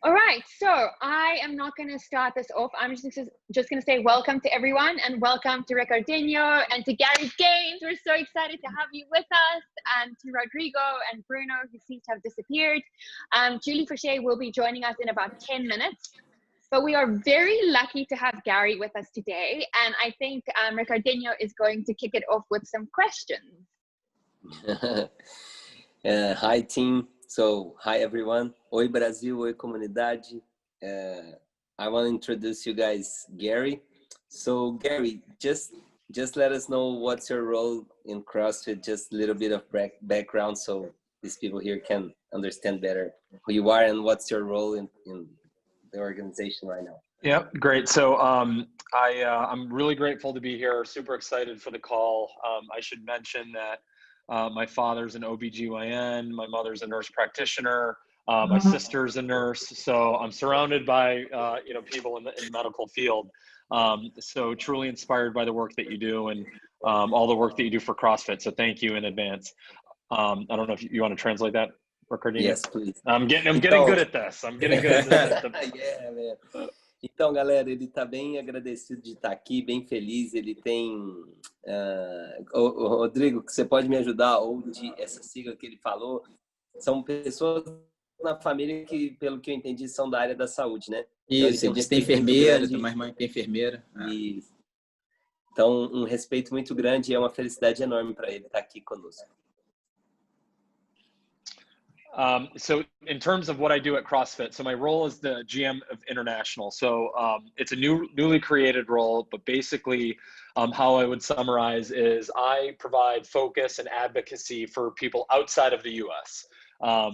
All right, so I am not going to start this off. I'm just going to say welcome to everyone and welcome to Ricardinho and to Gary Gaines. We're so excited to have you with us, and to Rodrigo and Bruno, who seem to have disappeared. Julie Fouché will be joining us in about 10 minutes. But we are very lucky to have Gary with us today. And I think Ricardinho is going to kick it off with some questions. Hi, team. So, hi, everyone. Oi, Brasil. Oi, comunidade. I want to introduce you guys, Gary. So, Gary, just let us know what's your role in CrossFit, just a little bit of background so these people here can understand better who you are and what's your role in the organization right now. Yep, great. So I'm really grateful to be here, super excited for the call. I should mention that my father's an OBGYN, my mother's a nurse practitioner, my sister's a nurse, so I'm surrounded by people in the medical field. So truly inspired by the work that you do and all the work that you do for CrossFit. So thank you in advance. I don't know if you want to translate that, Ricardinho? Yes, please. I'm getting good at this. I'm getting good at this. Yeah, man. Então, galera, ele está bem agradecido de estar aqui, bem feliz. Ele tem... Rodrigo, você pode me ajudar? Ou de essa sigla que ele falou, são pessoas na família que, pelo que eu entendi, são da área da saúde, né? Isso, ele tem enfermeira, tem uma irmã que é enfermeira. Isso. Então, um respeito muito grande e é uma felicidade enorme para ele estar aqui conosco. So in terms of what I do at CrossFit, so my role is the GM of International. So it's a newly created role, but basically how I would summarize is I provide focus and advocacy for people outside of the US.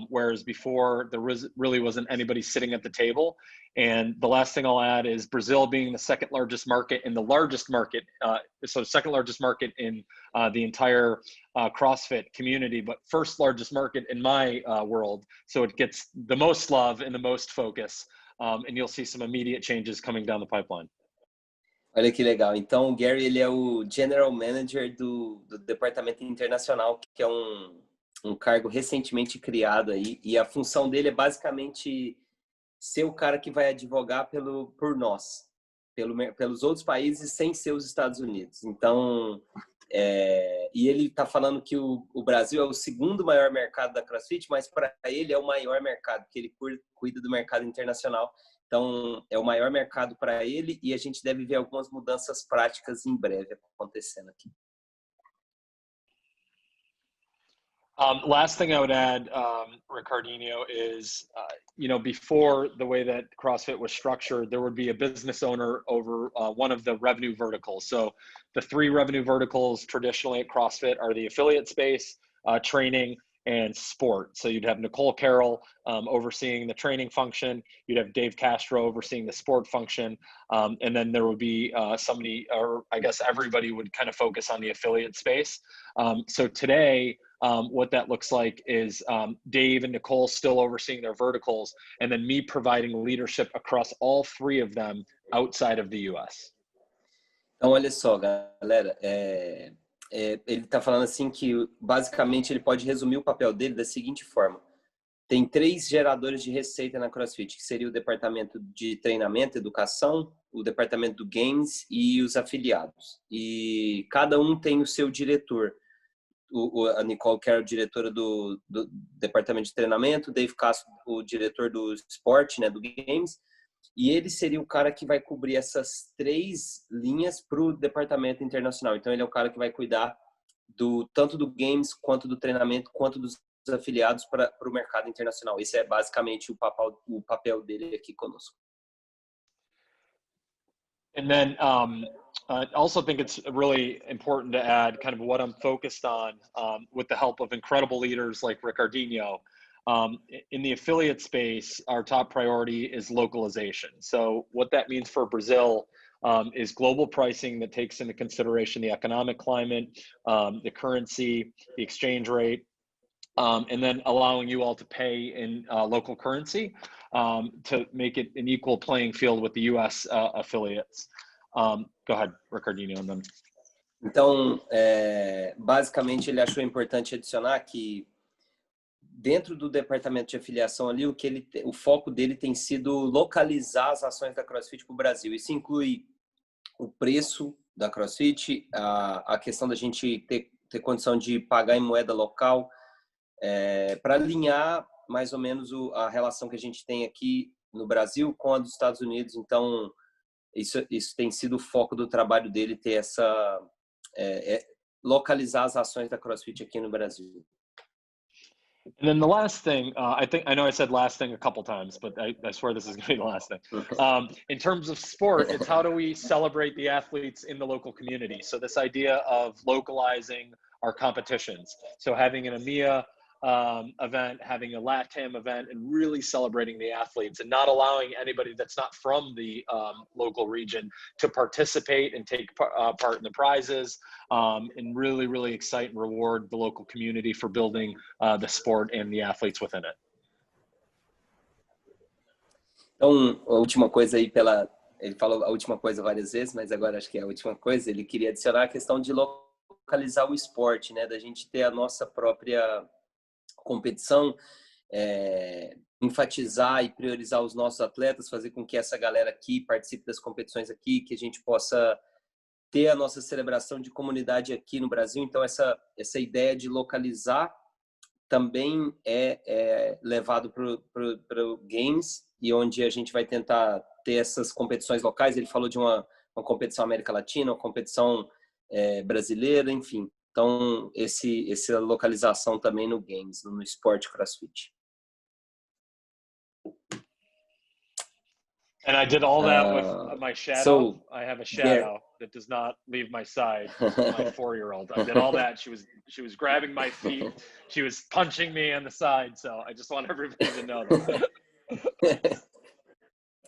Whereas before there really wasn't anybody sitting at the table. And the last thing I'll add is Brazil being the second largest market and the largest market, so second largest market in the entire CrossFit community, but first largest market in my world. So it gets the most love and the most focus, and you'll see some immediate changes coming down the pipeline. Olha que legal. Então o Gary, ele é o General Manager do Departamento Internacional, que é um cargo recentemente criado aí, e a função dele é basicamente ser o cara que vai advogar por nós, pelos outros países sem ser os Estados Unidos. Então, e ele está falando que o Brasil é o segundo maior mercado da CrossFit, mas para ele é o maior mercado, porque ele cuida do mercado internacional. Então, é o maior mercado para ele e a gente deve ver algumas mudanças práticas em breve acontecendo aqui. Last thing I would add, Ricardinho, is, before the way that CrossFit was structured, there would be a business owner over one of the revenue verticals. So the three revenue verticals traditionally at CrossFit are the affiliate space, training, and sport. So you'd have Nicole Carroll overseeing the training function. You'd have Dave Castro overseeing the sport function. And then there would be somebody, or I guess everybody would kind of focus on the affiliate space. So today, what that looks like is Dave and Nicole still overseeing their verticals, and then me providing leadership across all three of them outside of the US. Então, olha só, galera, ele está falando assim que basicamente ele pode resumir o papel dele da seguinte forma: tem 3 geradores de receita na CrossFit, que seria o departamento de treinamento, educação, o departamento do games e os afiliados. E cada um tem o seu diretor. A Nicole Carroll, diretora do departamento de treinamento, o Dave Castro, o diretor do esporte, né, do games, e ele seria o cara que vai cobrir essas 3 linhas para o departamento internacional. Então ele é o cara que vai cuidar tanto do games, quanto do treinamento, quanto dos afiliados para o mercado internacional. Esse é basicamente o papel dele aqui conosco. And then I also think it's really important to add kind of what I'm focused on with the help of incredible leaders like Ricardinho. In the affiliate space, our top priority is localization. So what that means for Brazil is global pricing that takes into consideration the economic climate, the currency, the exchange rate, and then allowing you all to pay in local currency to make it an equal playing field with the US affiliates. Go ahead, Ricardinho. And then... Então, basicamente, ele achou importante adicionar que dentro do departamento de afiliação ali, o foco dele tem sido localizar as ações da CrossFit para o Brasil. Isso inclui o preço da CrossFit, a questão da gente ter condição de pagar em moeda local, para alinhar mais ou menos a relação que a gente tem aqui no Brasil com a dos Estados Unidos. Então, isso tem sido o foco do trabalho dele, ter localizar as ações da CrossFit aqui no Brasil. And then the last thing, I know I said last thing a couple times, but I swear this is going to be the last thing. In terms of sport, it's how do we celebrate the athletes in the local community? So this idea of localizing our competitions. So having an EMEA event, having a LATAM event, and really celebrating the athletes and not allowing anybody that's not from the local region to participate and take part in the prizes, and really, really excite and reward the local community for building the sport and the athletes within it. Então, a última coisa aí ele falou a última coisa várias vezes, mas agora acho que é a última coisa. Ele queria adicionar a questão de localizar o esporte, né? Da gente ter a nossa própria competição, enfatizar e priorizar os nossos atletas, fazer com que essa galera aqui participe das competições aqui, que a gente possa ter a nossa celebração de comunidade aqui no Brasil. Então, essa ideia de localizar também é levado para o Games, e onde a gente vai tentar ter essas competições locais. Ele falou de uma competição América Latina, uma competição brasileira, enfim. Então, essa localização também no Games, no esporte CrossFit. And I did all that with my shadow. So, I have a shadow that does not leave my side. My 4-year-old. I did all that. She was grabbing my feet. She was punching me on the side. So I just want everybody to know that.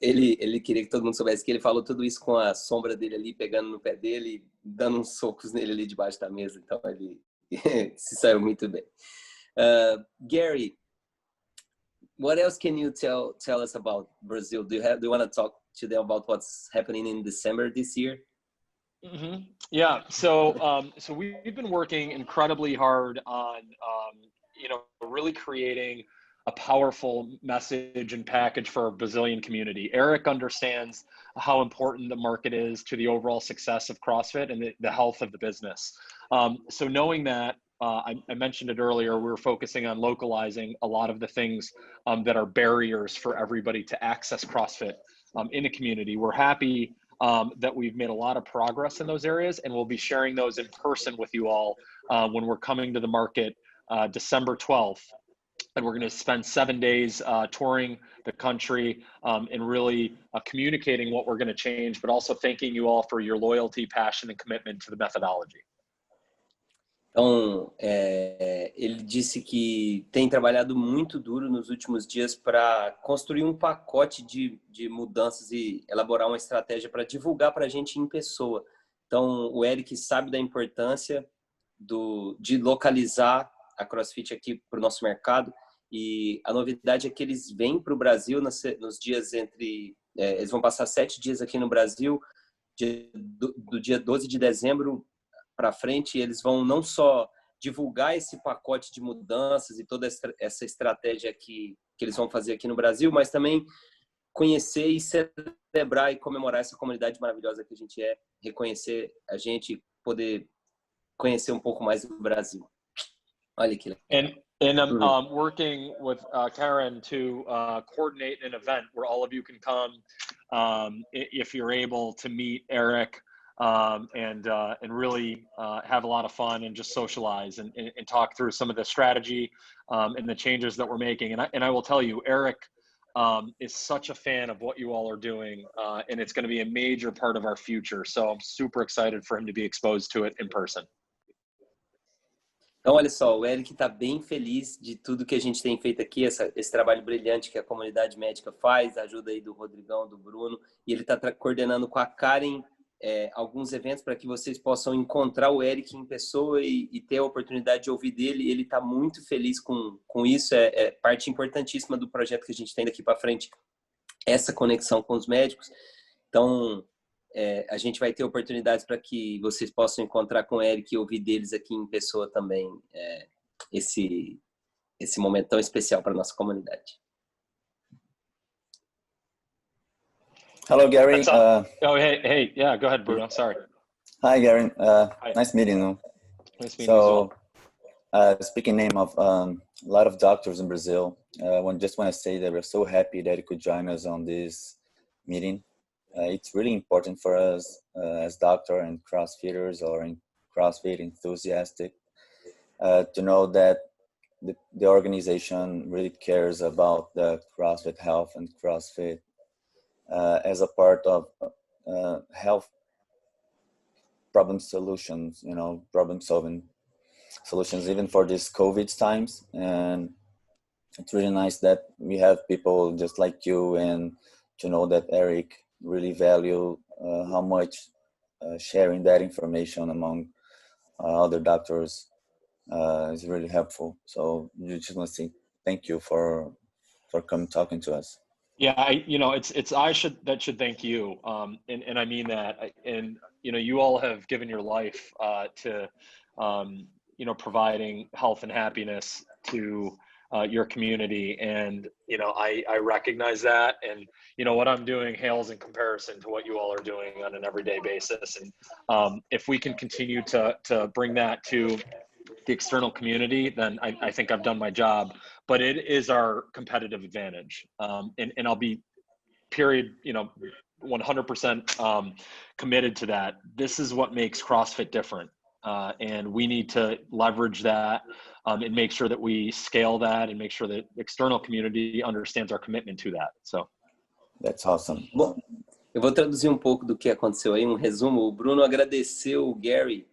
Ele queria que todo mundo soubesse que ele falou tudo isso com a sombra dele ali, pegando no pé dele, dando uns socos nele ali debaixo da mesa. Então, ele se saiu muito bem. Gary, what else can you tell us about Brazil? Do you want to talk to them about what's happening in December this year? Mm-hmm. Yeah. So we've been working incredibly hard on, really creating a powerful message and package for our Brazilian community. Eric understands how important the market is to the overall success of CrossFit and the health of the business. So knowing that, I mentioned it earlier, we're focusing on localizing a lot of the things that are barriers for everybody to access CrossFit in the community. We're happy that we've made a lot of progress in those areas, and we'll be sharing those in person with you all when we're coming to the market December 12th. And we're going to spend 7 days touring the country and really communicating what we're going to change, but also thanking you all for your loyalty, passion, and commitment to the methodology. Então, ele disse que tem trabalhado muito duro nos últimos dias para construir um pacote de mudanças e elaborar uma estratégia para divulgar para a gente em pessoa. Então, o Eric sabe da importância de localizar a CrossFit aqui para o nosso mercado, e a novidade é que eles vêm para o Brasil nos dias eles vão passar 7 dias aqui no Brasil, do dia 12 de dezembro para frente. E eles vão não só divulgar esse pacote de mudanças e toda essa estratégia que eles vão fazer aqui no Brasil, mas também conhecer e celebrar e comemorar essa comunidade maravilhosa que a gente é, reconhecer a gente, poder conhecer um pouco mais do Brasil. Olha que legal. And I'm working with Karen to coordinate an event where all of you can come, if you're able to meet Eric, and really have a lot of fun and just socialize and talk through some of the strategy and the changes that we're making. And I will tell you, Eric is such a fan of what you all are doing, and it's going to be a major part of our future. So I'm super excited for him to be exposed to it in person. Então, olha só, o Eric está bem feliz de tudo que a gente tem feito aqui, esse trabalho brilhante que a comunidade médica faz, a ajuda aí do Rodrigão, do Bruno, e ele está coordenando com a Karen alguns eventos para que vocês possam encontrar o Eric em pessoa e ter a oportunidade de ouvir dele. Ele está muito feliz com isso, é parte importantíssima do projeto que a gente tem daqui para frente, essa conexão com os médicos. Então, a gente vai ter oportunidades para que vocês possam encontrar com o Eric e ouvir deles aqui em pessoa também, esse esse momento tão especial para nossa comunidade. Hello, Gary. Hey, yeah, go ahead, Bruno. Sorry. Hi, Gary. Hi. Nice meeting you. Nice meeting you as well. Speaking name of a lot of doctors in Brazil, just want to say that we're so happy that you could join us on this meeting. It's really important for us as doctor and CrossFitters or in CrossFit enthusiastic to know that the organization really cares about the CrossFit health and CrossFit as a part of health problem solutions, problem solving solutions, even for these COVID times. And it's really nice that we have people just like you, and to know that Eric really value how much sharing that information among other doctors is really helpful. So you just want to say thank you for coming talking to us. Yeah, it's I should thank you, and I mean that. And you all have given your life to providing health and happiness to your community, and I recognize that, and what I'm doing hails in comparison to what you all are doing on an everyday basis. And if we can continue to bring that to the external community, then I think I've done my job. But it is our competitive advantage, and I'll be 100% committed to that. This is what makes CrossFit different, and we need to leverage that and make sure that we scale that, and make sure that the external community understands our commitment to that. So that's awesome. Bom, eu vou traduzir um pouco do que aconteceu aí, um resumo. O Bruno agradeceu o Gary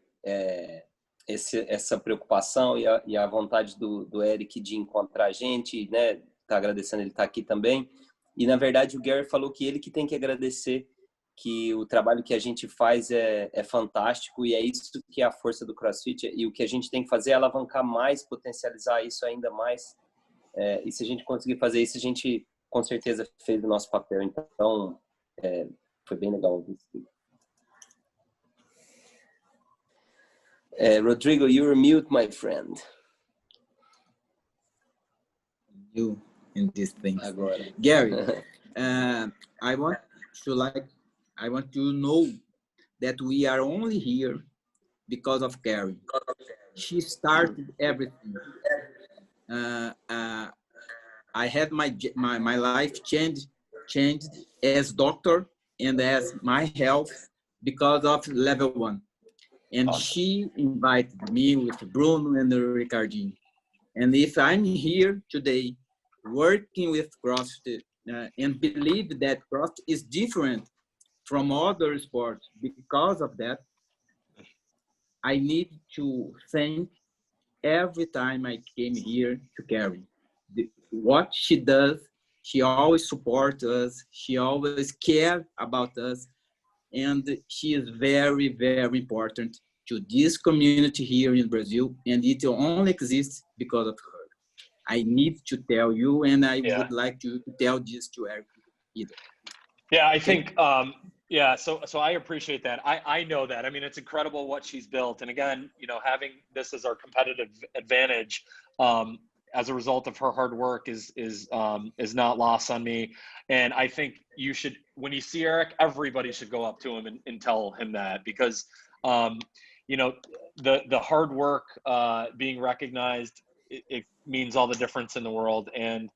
essa preocupação e a vontade do Eric de encontrar a gente, né? Tá agradecendo ele estar aqui também. E, na verdade, o Gary falou que ele que tem que agradecer, que o trabalho que a gente faz é fantástico, e é isso que é a força do CrossFit, e o que a gente tem que fazer é alavancar mais, potencializar isso ainda mais. E se a gente conseguir fazer isso, a gente, com certeza, fez o nosso papel. Então, foi bem legal ouvir isso. Rodrigo, you're mute, my friend. You in these things. Agora. Gary, I want to know that we are only here because of Gary. She started everything. I had my life changed as doctor and as my health because of level 1. And she invited me with Bruno and Ricardinho. And if I'm here today working with CrossFit and believe that CrossFit is different from other sports because of that, I need to thank every time I came here to Gary. What she does, she always supports us, she always cares about us, and she is very, very important to this community here in Brazil, and it only exists because of her. I need to tell you, and I would like to tell this to Eric either. Yeah, I think, so I appreciate that. I know that. I mean, it's incredible what she's built. And again, having this as our competitive advantage as a result of her hard work is not lost on me. And I think you should, when you see Eric, everybody should go up to him and tell him that, because, the hard work being recognized, it means all the difference in the world. And,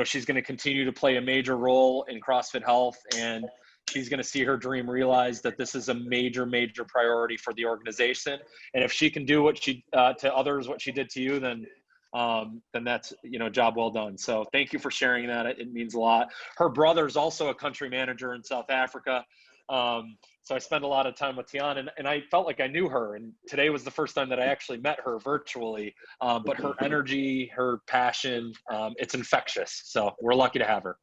she's going to continue to play a major role in CrossFit Health, and she's going to see her dream realized, that this is a major, major priority for the organization. And if she can do what she, to others, what she did to you, then that's, job well done. So thank you for sharing that. It means a lot. Her brother's also a country manager in South Africa. So I spent a lot of time with Tian, and I felt like I knew her. And today was the first time that I actually met her virtually. But her energy, her passion, it's infectious. So we're lucky to have her.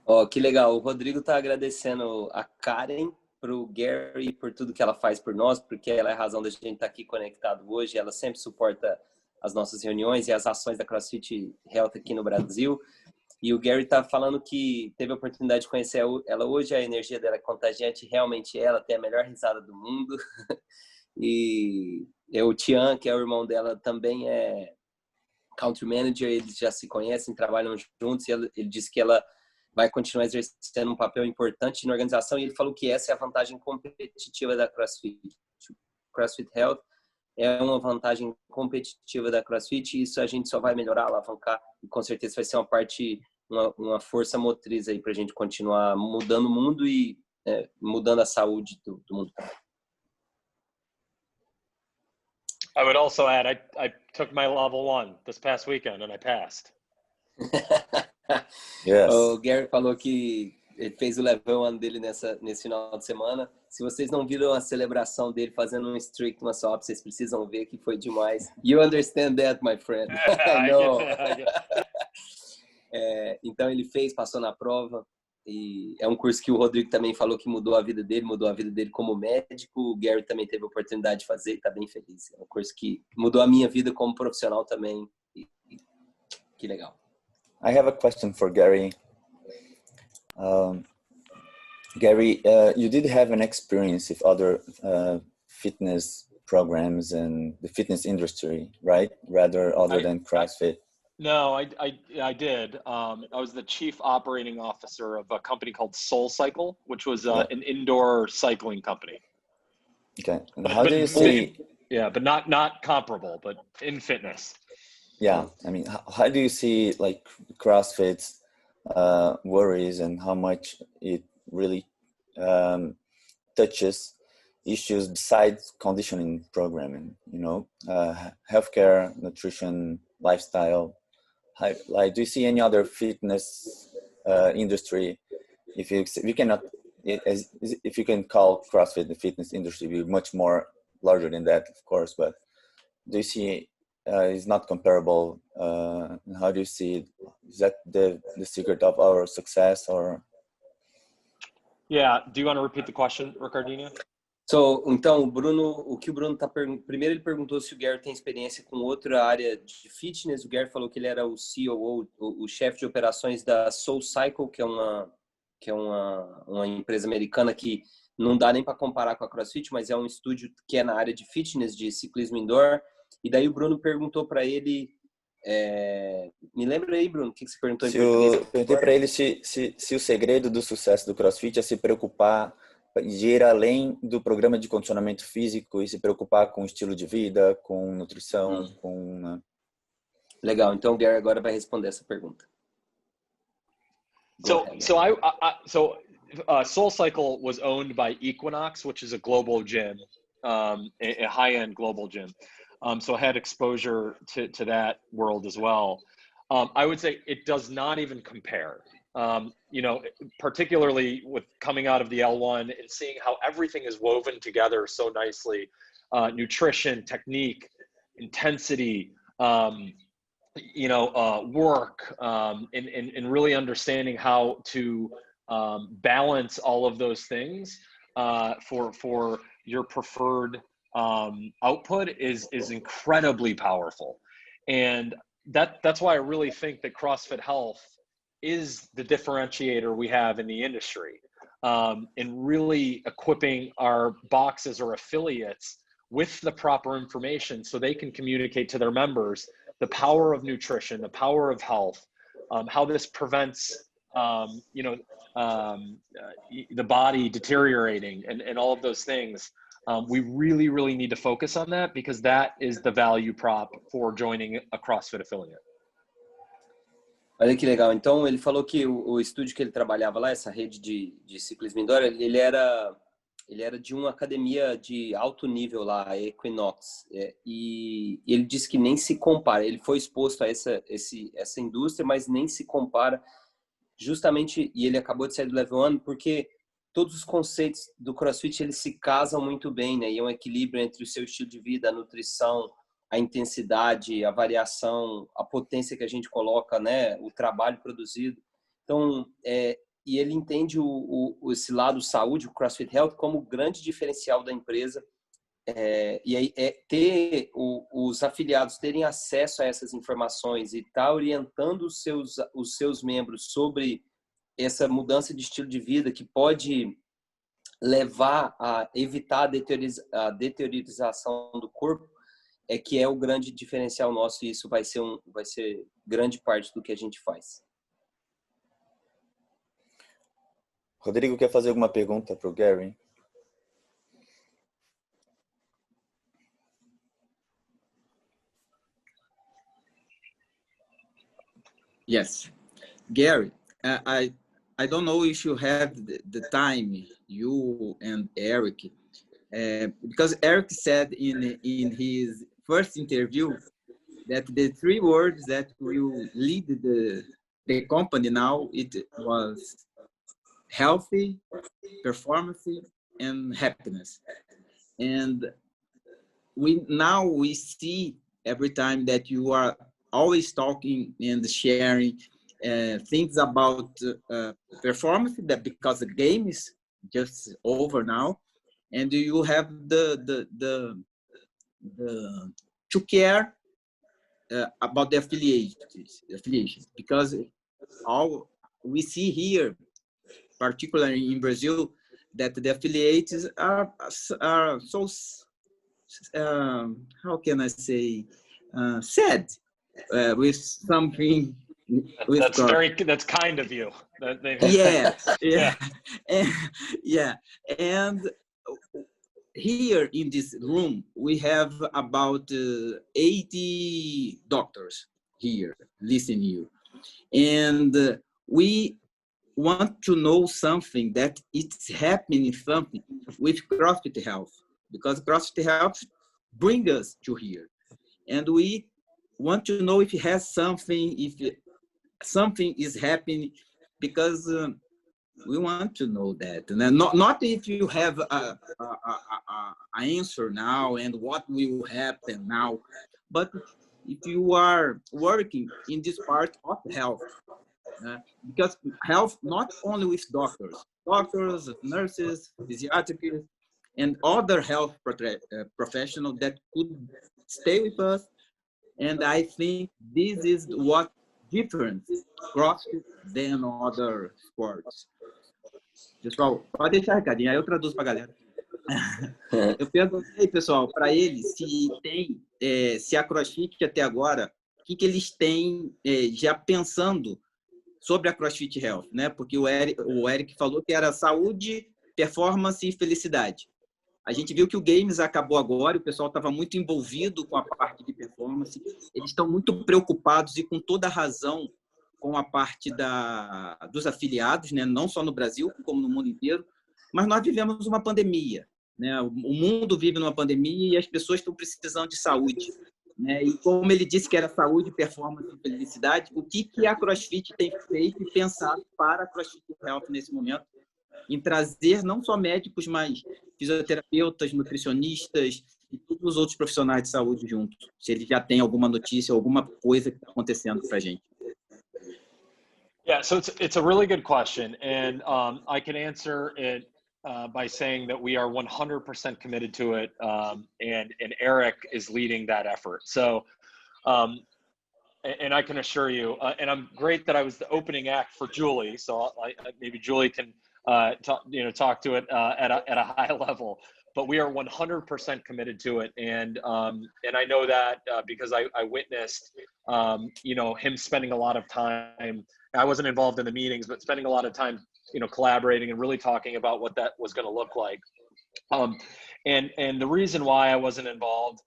Oh, que legal. O Rodrigo tá agradecendo a Karen, pro Gary, por tudo que ela faz por nós, porque ela é a razão da gente estar aqui conectado hoje. Ela sempre suporta as nossas reuniões e as ações da CrossFit Health aqui no Brasil. E o Gary tá falando que teve a oportunidade de conhecer ela hoje, a energia dela é contagiante, realmente ela tem a melhor risada do mundo. E o Tian, que é o irmão dela, também é country manager, eles já se conhecem, trabalham juntos, e ele disse que ela vai continuar exercendo um papel importante na organização, e ele falou que essa é a vantagem competitiva da CrossFit. CrossFit Health é uma vantagem competitiva da CrossFit, e isso a gente só vai melhorar, alavancar, e com certeza vai ser uma força motriz aí para a gente continuar mudando o mundo e mudando a saúde do mundo. I would also add, I took my level 1 this past weekend and I passed. Yes. O Gary falou que ele fez o level 1 dele nesse final de semana. Se vocês não viram a celebração dele fazendo um strict muscle up, vocês precisam ver, que foi demais. You understand that, my friend? I know. Então ele passou na prova, e é um curso que o Rodrigo também falou que mudou a vida dele como médico. O Gary também teve a oportunidade de fazer e está bem feliz. É um curso que mudou a minha vida como profissional também. Que legal. I have a question for Gary. Gary, you did have an experience with other fitness programs and the fitness industry, right? Rather other than CrossFit. No, I did. I was the chief operating officer of a company called SoulCycle, which was an indoor cycling company. Okay. And how do you see? Yeah, but not comparable, but in fitness. Yeah, I mean, how do you see like CrossFit's worries and how much it really touches issues besides conditioning programming? You know, healthcare, nutrition, lifestyle. Like, do you see any other fitness industry? If you cannot, if you can call CrossFit the fitness industry, be much more larger than that, of course. But do you see it's not comparable? How do you see it? Is that the secret of our success, or? Yeah. Do you want to repeat the question, Ricardinho? Então, o que o Bruno está perguntando, primeiro ele perguntou se o Gary tem experiência com outra área de fitness. O Gary falou que ele era o COO, o chefe de operações da SoulCycle, que é uma empresa americana que não dá nem para comparar com a CrossFit, mas é um estúdio que é na área de fitness, de ciclismo indoor. E daí o Bruno perguntou para ele, me lembra aí, Bruno, o que você perguntou em português? Perguntei para ele se o segredo do sucesso do CrossFit é se preocupar de ir além do programa de condicionamento físico e se preocupar com estilo de vida, com nutrição, com... Legal, então o Gary agora vai responder essa pergunta. SoulCycle was owned by Equinox, which is a global gym, a high-end global gym. So I had exposure to that world as well. I would say it does not even compare. You know, particularly with coming out of the L1 and seeing how everything is woven together so nicely, nutrition, technique, intensity, work, and really understanding how to balance all of those things for your preferred output is incredibly powerful. And that's why I really think that CrossFit Health is the differentiator we have in the industry, in really equipping our boxes or affiliates with the proper information so they can communicate to their members the power of nutrition, the power of health, how this prevents the body deteriorating and all of those things. We really, really need to focus on that because that is the value prop for joining a CrossFit affiliate. Olha que legal. Então, ele falou que o estúdio que ele trabalhava lá, essa rede de ciclismo indoor, ele era de uma academia de alto nível lá, a Equinox. E ele disse que nem se compara. Ele foi exposto a essa indústria, mas nem se compara justamente, e ele acabou de sair do Level 1, porque todos os conceitos do CrossFit, eles se casam muito bem, né? E é um equilíbrio entre o seu estilo de vida, a nutrição, a intensidade, a variação, a potência que a gente coloca, né? O trabalho produzido. Então, e ele entende esse lado saúde, o CrossFit Health, como o grande diferencial da empresa. E aí ter os afiliados terem acesso a essas informações e estar orientando os seus membros sobre essa mudança de estilo de vida que pode levar a evitar a deteriorização do corpo, é que é o grande diferencial nosso, e isso vai ser grande parte do que a gente faz. Rodrigo quer fazer alguma pergunta para o Gary? Yes, Gary, I don't know if you have the time, you and Eric, because Eric said in his first interview that the 3 words that will lead the company now, it was healthy, performance, and happiness. And we see every time that you are always talking and sharing things about performance, that because the game is just over now, and you have the to care about the affiliations, because all we see here, particularly in Brazil, that the affiliates are so how can I say, sad with something with God. That's kind of you. Yeah, Yeah. yeah, and here in this room we have about 80 doctors here listening you, and we want to know something, that it's happening something with CrossFit Health, because CrossFit Health bring us to here, and we want to know if it has something, if something is happening, because we want to know that. And then not if you have a answer now and what will happen now, but if you are working in this part of health, because health, not only with doctors, nurses, physiatrists, and other health professionals that could stay with us. And I think this is what difference CrossFit than other sports. Pessoal, pode deixar recadinho, aí eu traduzo para a galera. Eu perguntei, pessoal, para eles se tem, se a CrossFit até agora, o que eles têm já pensando sobre a CrossFit Health, né? Porque o Eric falou que era saúde, performance e felicidade. A gente viu que o Games acabou agora, o pessoal estava muito envolvido com a parte de performance, eles estão muito preocupados e com toda razão com a parte dos afiliados, né? Não só no Brasil, como no mundo inteiro, mas nós vivemos uma pandemia, né? O mundo vive numa pandemia e as pessoas estão precisando de saúde, né? E como ele disse que era saúde, performance e felicidade, o que a CrossFit tem feito e pensado para a CrossFit Health nesse momento, em trazer não só médicos, mas fisioterapeutas, nutricionistas e todos os outros profissionais de saúde juntos, se ele já tem alguma notícia, alguma coisa que está acontecendo para a gente. Yeah, so it's a really good question, and I can answer it by saying that we are 100% committed to it, and Eric is leading that effort. So, and I can assure you, and I'm great that I was the opening act for Julie, so maybe Julie can talk to it at a high level. But we are 100% committed to it, and I know that because I witnessed him spending a lot of time. I wasn't involved in the meetings, but spending a lot of time collaborating and really talking about what that was going to look like. And the reason why I wasn't involved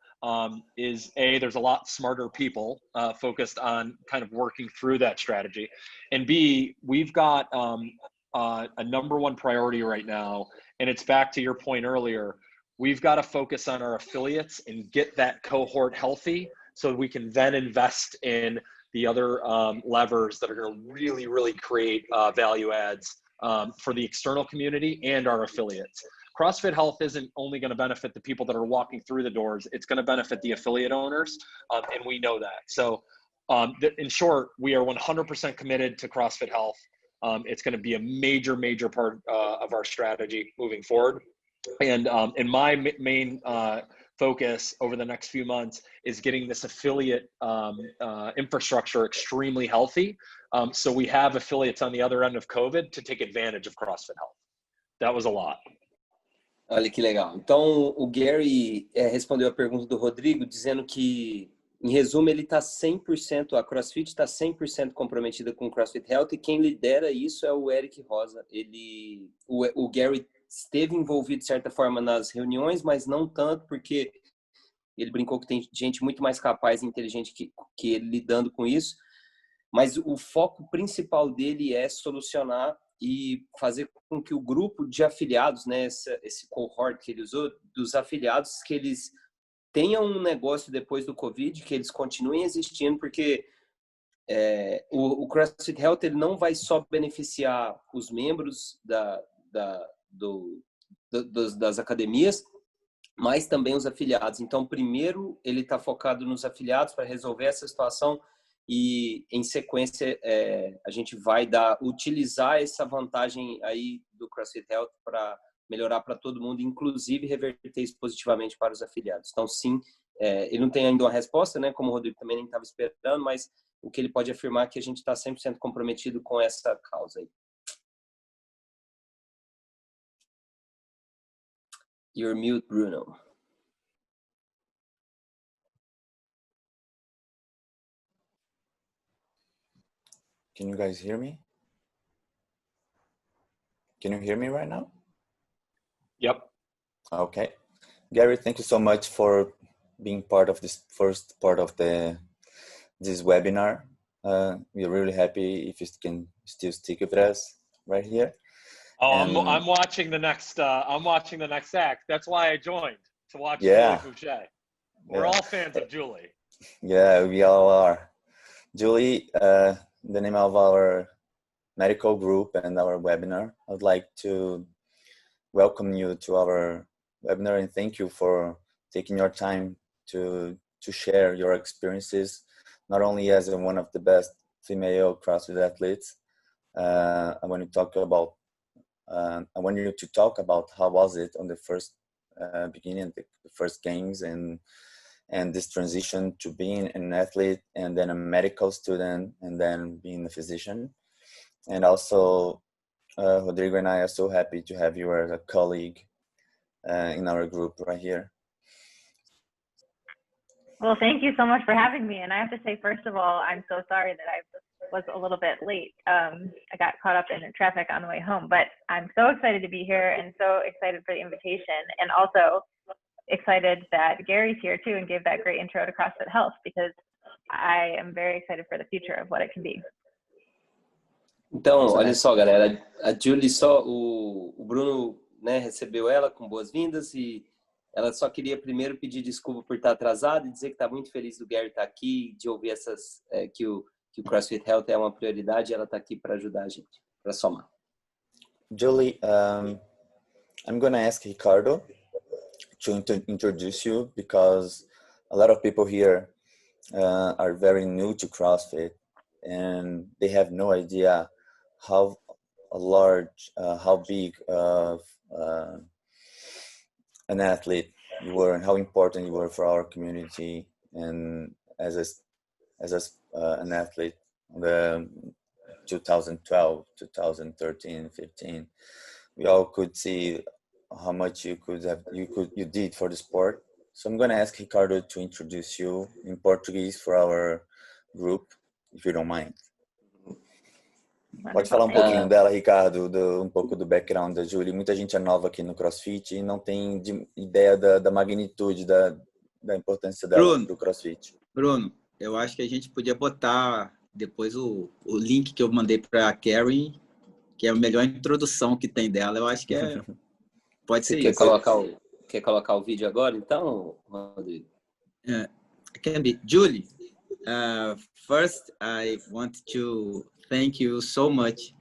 is A, there's a lot smarter people focused on kind of working through that strategy, and B, we've got a number one priority right now, and it's back to your point earlier. We've got to focus on our affiliates and get that cohort healthy so we can then invest in the other levers that are going to really, really create value adds for the external community and our affiliates. CrossFit Health isn't only going to benefit the people that are walking through the doors, it's going to benefit the affiliate owners, and we know that. So in short, we are 100% committed to CrossFit Health. It's going to be a major, major part of our strategy moving forward. And my main focus over the next few months is getting this affiliate infrastructure extremely healthy. So we have affiliates on the other end of COVID to take advantage of CrossFit Health. That was a lot. Olha que legal. Então, o Gary respondeu a pergunta do Rodrigo, dizendo que, em resumo, ele está 100%, a CrossFit está 100% comprometida com o CrossFit Health, e quem lidera isso é o Eric Rosa. O Gary esteve envolvido, de certa forma, nas reuniões, mas não tanto, porque ele brincou que tem gente muito mais capaz e inteligente que ele lidando com isso. Mas o foco principal dele é solucionar e fazer com que o grupo de afiliados, né, esse cohort que ele usou, dos afiliados, que eles tenham um negócio depois do Covid, que eles continuem existindo, porque o CrossFit Health ele não vai só beneficiar os membros das academias, mas também os afiliados. Então, primeiro, ele está focado nos afiliados para resolver essa situação e, em sequência, a gente vai utilizar essa vantagem aí do CrossFit Health para melhorar para todo mundo, inclusive reverter isso positivamente para os afiliados. Então, sim, ele não tem ainda uma resposta, né? Como o Rodrigo também nem estava esperando, mas o que ele pode afirmar é que a gente está 100% comprometido com essa causa aí. You're mute, Bruno. Can you guys hear me? Can you hear me right now? Yep. Okay. Gary, thank you so much for being part of this first part of this webinar. We're really happy if you can still stick with us right here. Oh, I'm watching the next. I'm watching the next act. That's why I joined, to watch Yeah. Julie Fouché. We're all fans of Julie. Yeah, we all are. Julie, the name of our medical group and our webinar, I would like to welcome you to our webinar and thank you for taking your time to share your experiences, not only as one of the best female CrossFit athletes. I want you to talk about how was it on the first beginning, the first games, and this transition to being an athlete and then a medical student and then being a physician. And also, Rodrigo and I are so happy to have you as a colleague in our group right here. Well, thank you so much for having me. And I have to say, first of all, I'm so sorry that I was a little bit late. I got caught up in the traffic on the way home, but I'm so excited to be here and so excited for the invitation, and also excited that Gary's here too and gave that great intro to CrossFit Health, because I am very excited for the future of what it can be. Então, olha só, galera, a Julie o Bruno, né, recebeu ela com boas-vindas e ela só queria primeiro pedir desculpa por estar atrasada e dizer que está muito feliz do Gary estar aqui, de ouvir que o CrossFit Health é uma prioridade, e ela está aqui para ajudar a gente, para somar. Julie, I'm going to ask Ricardo to introduce you, because a lot of people here are very new to CrossFit and they have no idea how big of an athlete you were and how important you were for our community, and as an athlete in the 2012, 2013, 15, we all could see how much you did for the sport. So I'm going to ask Ricardo to introduce you in Portuguese for our group, if you don't mind. Pode falar pouquinho dela, Ricardo, um pouco do background da Julie. Muita gente é nova aqui no CrossFit e não tem ideia da magnitude, da importância dela do CrossFit. Bruno, eu acho que a gente podia botar depois o link que eu mandei para a Karen, que é a melhor introdução que tem dela. Eu acho que pode ser isso. Quer colocar o vídeo agora, então, Rodrigo? Can be. Julie, first I want to thank you so much.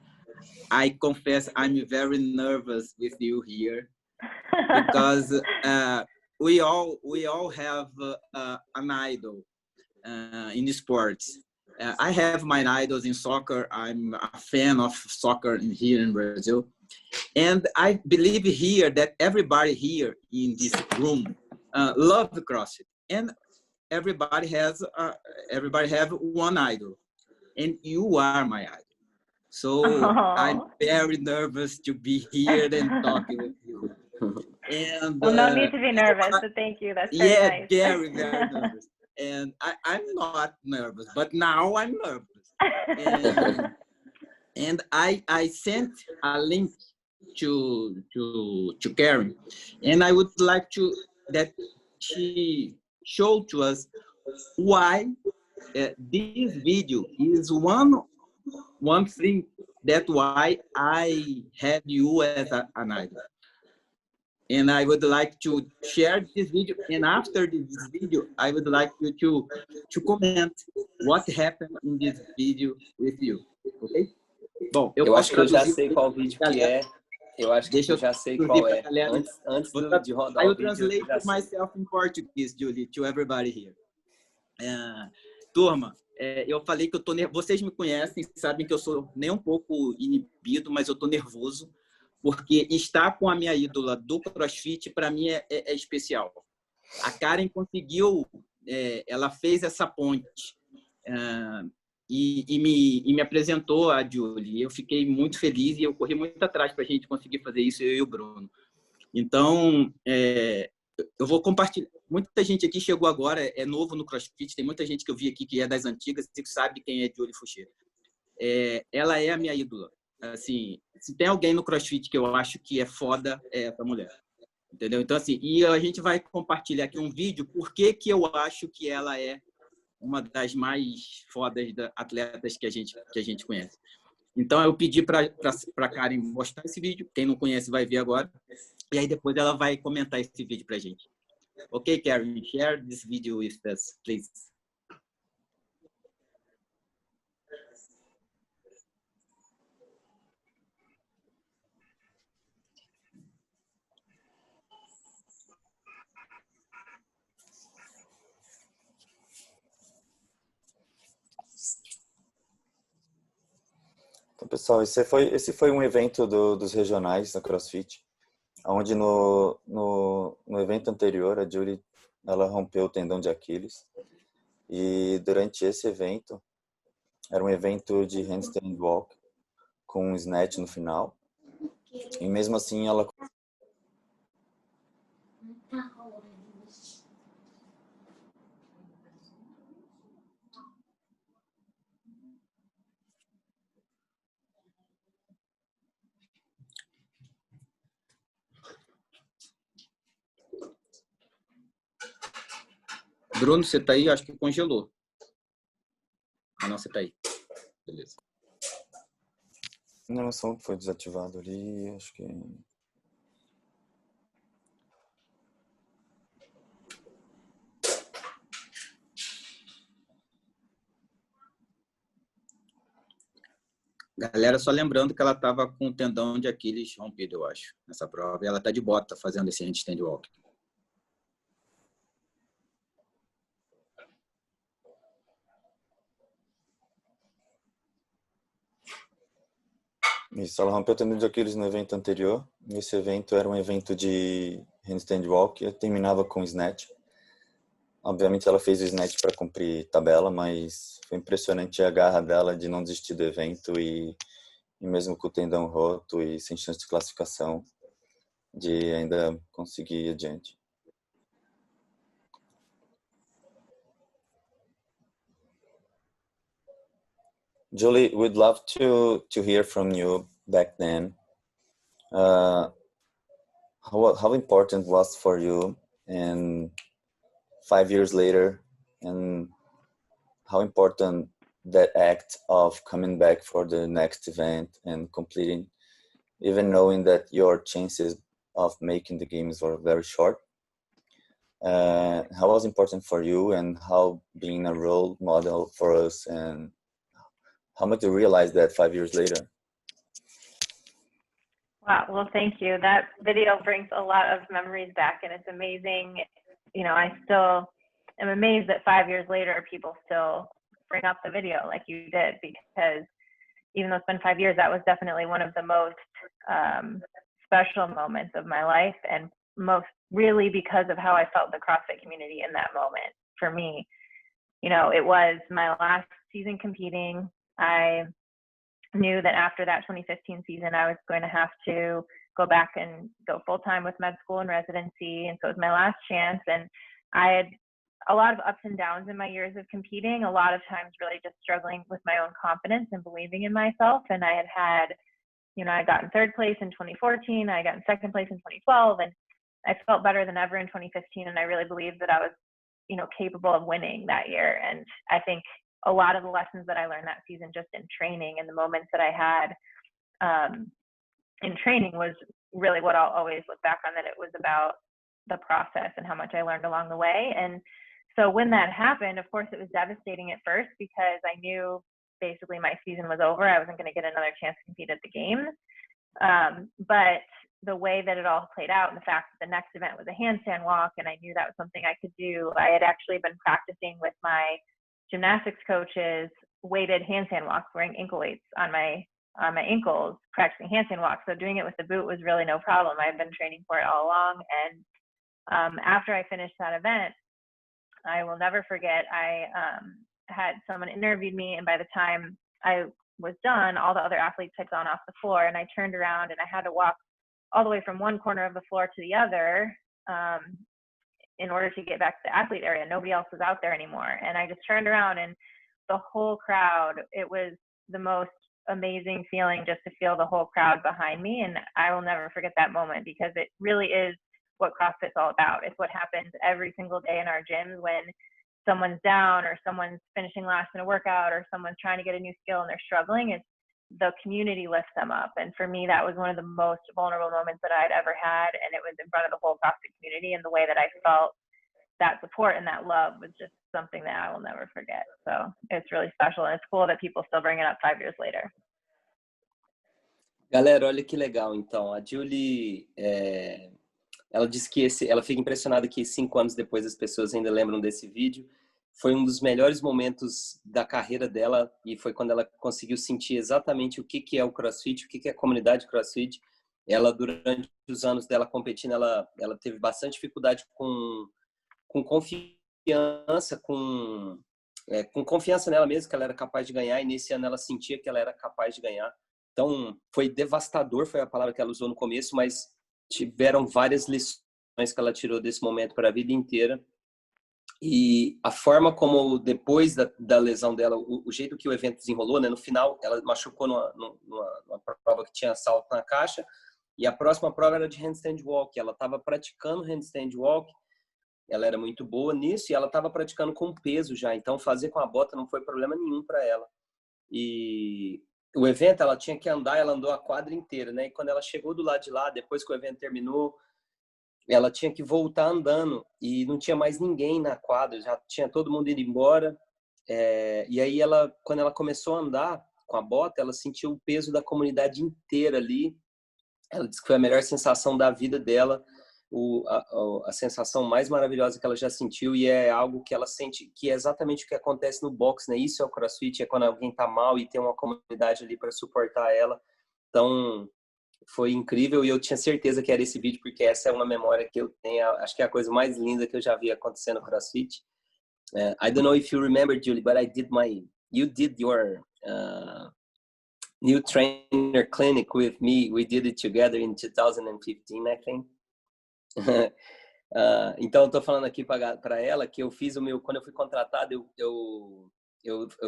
I confess I'm very nervous with you here because we all have an idol in sports. I have my idols in soccer. I'm a fan of soccer here in Brazil. And I believe here that everybody here in this room love CrossFit. And everybody have one idol. And you are my idol. So I'm very nervous to be here and talking with you. And Well, no need to be nervous, but thank you. That's very yeah, nice. very, very nervous. And I'm not nervous, but now I'm nervous. And I sent a link to Karen, and I would like to that she showed to us why this video is one thing that why I have you as an idol. And I would like to share this video. And after this video, I would like you to comment what happened in this video with you, ok? Bom, eu acho que eu já sei qual vídeo que galera. é. Eu acho que eu já sei qual é. Antes de rodar I o will vídeo, eu translate já sei. myself in Portuguese, Julie, to everybody here. Turma, eu falei que eu tô nervoso. Vocês me conhecem, sabem que eu sou nem um pouco inibido, mas eu tô nervoso, porque estar com a minha ídola do CrossFit, para mim, é especial. A Karen conseguiu, ela fez essa ponte e me apresentou a Julie. Eu fiquei muito feliz e eu corri muito atrás para a gente conseguir fazer isso, eu e o Bruno. Então, eu vou compartilhar. Muita gente aqui chegou agora, é novo no CrossFit, tem muita gente que eu vi aqui que é das antigas e que sabe quem é Julie Foucher. Ela é a minha ídola. Assim, se tem alguém no CrossFit que eu acho que é foda, é essa mulher. Entendeu? Então, assim, e a gente vai compartilhar aqui um vídeo porque que eu acho que ela é uma das mais fodas atletas que a gente conhece. Então, eu pedi para Karen mostrar esse vídeo. Quem não conhece vai ver agora. E aí depois ela vai comentar esse vídeo para a gente. Ok, Karen, share this video with us, please. Então, pessoal, esse foi um evento dos regionais da CrossFit, onde no evento anterior a Julie ela rompeu o tendão de Aquiles, e durante esse evento era um evento de handstand walk com um snatch no final, e mesmo assim ela Bruno, você tá aí? Acho que congelou. Ah, não, você tá aí. Beleza. Não, o som foi desativado ali, acho que... Galera, só lembrando que ela estava com o tendão de Aquiles rompido, eu acho, nessa prova. E ela tá de bota fazendo esse handstand walk. Isso, ela rompeu o tendão de Aquiles no evento anterior. Esse evento era um evento de handstand walk, terminava com snatch. Obviamente ela fez o snatch para cumprir tabela, mas foi impressionante a garra dela de não desistir do evento e mesmo com o tendão roto e sem chance de classificação, de ainda conseguir ir adiante. Julie, we'd love to hear from you back then. How important was for you, and 5 years later, and how important that act of coming back for the next event and completing, even knowing that your chances of making the games were very short. How was important for you, and how being a role model for us, and how much you realize that 5 years later? Wow, well, thank you. That video brings a lot of memories back, and it's amazing. You know, I still am amazed that 5 years later, people still bring up the video like you did, because even though it's been 5 years, that was definitely one of the most special moments of my life, and most really because of how I felt the CrossFit community in that moment. For me, you know, it was my last season competing. I knew that after that 2015 season, I was going to have to go back and go full-time with med school and residency. And so it was my last chance. And I had a lot of ups and downs in my years of competing, a lot of times really just struggling with my own confidence and believing in myself. And I had, I got in third place in 2014, I got in second place in 2012, and I felt better than ever in 2015. And I really believed that I was, capable of winning that year. And I think a lot of the lessons that I learned that season just in training and the moments that I had in training was really what I'll always look back on, that it was about the process and how much I learned along the way. And so when that happened, of course, it was devastating at first because I knew basically my season was over. I wasn't going to get another chance to compete at the games. But the way that it all played out and the fact that the next event was a handstand walk and I knew that was something I could do, I had actually been practicing with my gymnastics coaches weighted handstand walks, wearing ankle weights on my ankles, practicing handstand walks. So doing it with the boot was really no problem. I've been training for it all along. And after I finished that event, I will never forget, I had someone interviewed me, and by the time I was done, all the other athletes had gone off the floor, and I turned around and I had to walk all the way from one corner of the floor to the other in order to get back to the athlete area. Nobody else was out there anymore. And I just turned around, and the whole crowd, it was the most amazing feeling just to feel the whole crowd behind me. And I will never forget that moment, because it really is what CrossFit's all about. It's what happens every single day in our gyms when someone's down or someone's finishing last in a workout or someone's trying to get a new skill and they're struggling. It's the community lifts them up. And for me, that was one of the most vulnerable moments that I'd ever had. And it was in front of the whole CrossFit community, and the way that I felt that support and that love was just something that I will never forget. So it's really special, and it's cool that people still bring it up 5 years later. Galera, olha que legal. Então, a Julie, ela disse que ela fica impressionada que 5 anos depois as pessoas ainda lembram desse vídeo. Foi um dos melhores momentos da carreira dela, e foi quando ela conseguiu sentir exatamente o que é o CrossFit, o que é a comunidade CrossFit. Ela, durante os anos dela competindo, ela teve bastante dificuldade com confiança, com confiança nela mesma, que ela era capaz de ganhar, e nesse ano ela sentia que ela era capaz de ganhar. Então, foi devastador, foi a palavra que ela usou no começo, mas tiveram várias lições que ela tirou desse momento para a vida inteira. E a forma como, depois da lesão dela, o jeito que o evento desenrolou, né? No final, ela machucou numa prova que tinha salto na caixa, e a próxima prova era de handstand walk. Ela estava praticando handstand walk, ela era muito boa nisso, e ela estava praticando com peso já, então fazer com a bota não foi problema nenhum para ela. E o evento, ela tinha que andar, ela andou a quadra inteira, né? E quando ela chegou do lado de lá, depois que o evento terminou, ela tinha que voltar andando, e não tinha mais ninguém na quadra, já tinha todo mundo indo embora. E aí, quando ela começou a andar com a bota, ela sentiu o peso da comunidade inteira ali. Ela disse que foi a melhor sensação da vida dela, a sensação mais maravilhosa que ela já sentiu, e é algo que ela sente, que é exatamente o que acontece no boxe, né? Isso é o CrossFit, é quando alguém tá mal e tem uma comunidade ali para suportar ela. Então, foi incrível, e eu tinha certeza que era esse vídeo, porque essa é uma memória que eu tenho, acho que é a coisa mais linda que eu já vi acontecer no CrossFit. I don't know if you remember, Julie, but you did your new trainer clinic with me. We did it together in 2015, I think. Então eu tô falando aqui para ela que eu fiz quando eu fui contratado, eu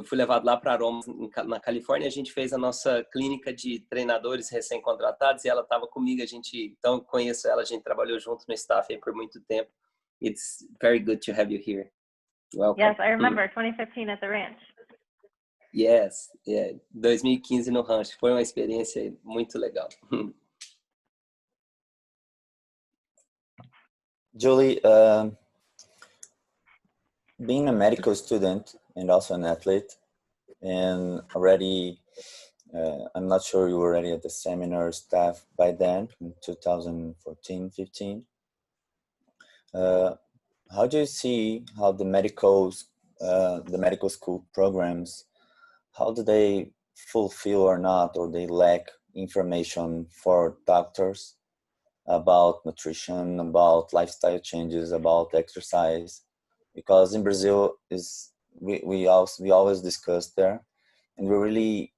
fui levado lá para Roma, na Califórnia. A gente fez a nossa clínica de treinadores recém-contratados, e ela estava comigo. Então eu conheço ela, a gente trabalhou junto no staff aí por muito tempo. It's very good to have you here. Welcome. Yes, I remember 2015 at the ranch. Yes, 2015 no rancho. Foi uma experiência muito legal. Julie, being a medical student and also an athlete, and already, I'm not sure you were already at the seminar staff by then, in 2014, 15. How do you see how the medical school programs, how do they fulfill or not, or they lack information for doctors about nutrition, about lifestyle changes, about exercise? Because in Brazil, we always discuss there, and we really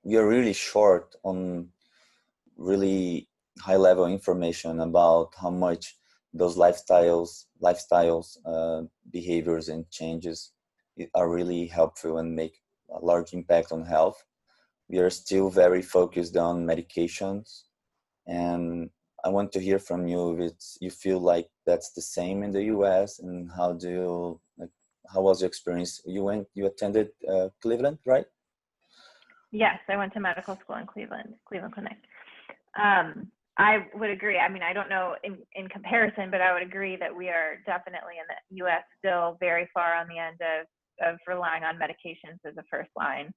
we are really short on really high level information about how much those lifestyles, behaviors and changes are really helpful and make a large impact on health. We are still very focused on medications, and I want to hear from you if you feel like that's the same in the US, and how was your experience? You attended Cleveland, right? Yes, I went to medical school in Cleveland Clinic. I would agree. I mean, I don't know in comparison, but I would agree that we are definitely in the US still very far on the end of relying on medications as a first line.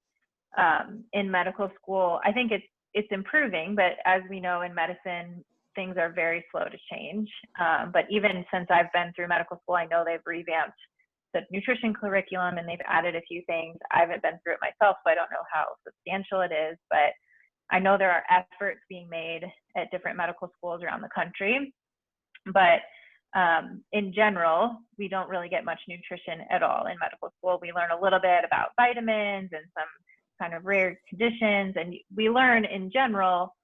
In medical school, I think it's improving, but as we know in medicine, things are very slow to change. But even since I've been through medical school, I know they've revamped the nutrition curriculum and they've added a few things. I haven't been through it myself, so I don't know how substantial it is, but I know there are efforts being made at different medical schools around the country. But in general, we don't really get much nutrition at all in medical school. We learn a little bit about vitamins and some kind of rare conditions, and we learn in general,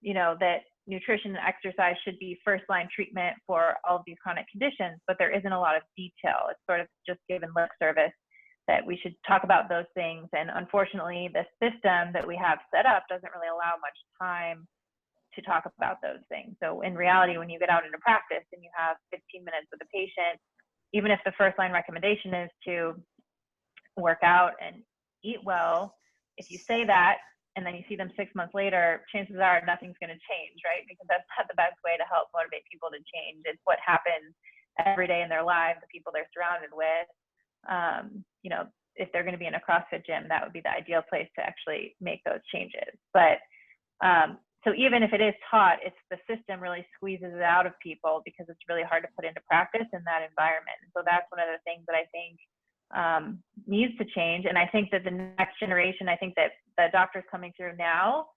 that nutrition and exercise should be first line treatment for all of these chronic conditions, but there isn't a lot of detail. It's sort of just given lip service that we should talk about those things. And unfortunately, the system that we have set up doesn't really allow much time to talk about those things. So in reality, when you get out into practice and you have 15 minutes with a patient, even if the first line recommendation is to work out and eat well, if you say that and then you see them 6 months later, chances are nothing's going to change, right? Because that's not the best way to help motivate people to change. It's what happens every day in their lives, the people they're surrounded with. If they're going to be in a CrossFit gym, that would be the ideal place to actually make those changes. But so even if it is taught, it's the system really squeezes it out of people because it's really hard to put into practice in that environment. So that's one of the things that I think needs to change. And I think that the next generation, I think that the doctors coming through now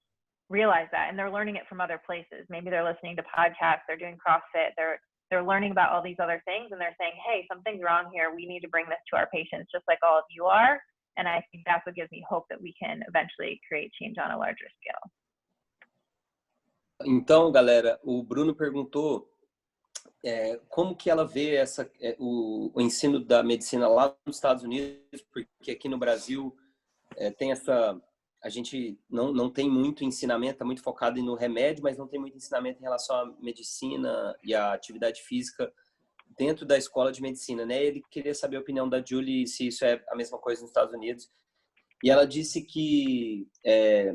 realize that, and they're learning it from other places. Maybe they're listening to podcasts, they're doing CrossFit, they're learning about all these other things, and they're saying, hey, something's wrong here. We need to bring this to our patients, just like all of you are. And I think that's what gives me hope that we can eventually create change on a larger scale. Então, galera, o Bruno perguntou como que ela vê o ensino da medicina lá nos Estados Unidos, porque aqui no Brasil tem a gente não tem muito ensinamento, está muito focado no remédio, mas não tem muito ensinamento em relação à medicina e à atividade física dentro da escola de medicina, né? Ele queria saber a opinião da Julie, se isso é a mesma coisa nos Estados Unidos. E ela disse que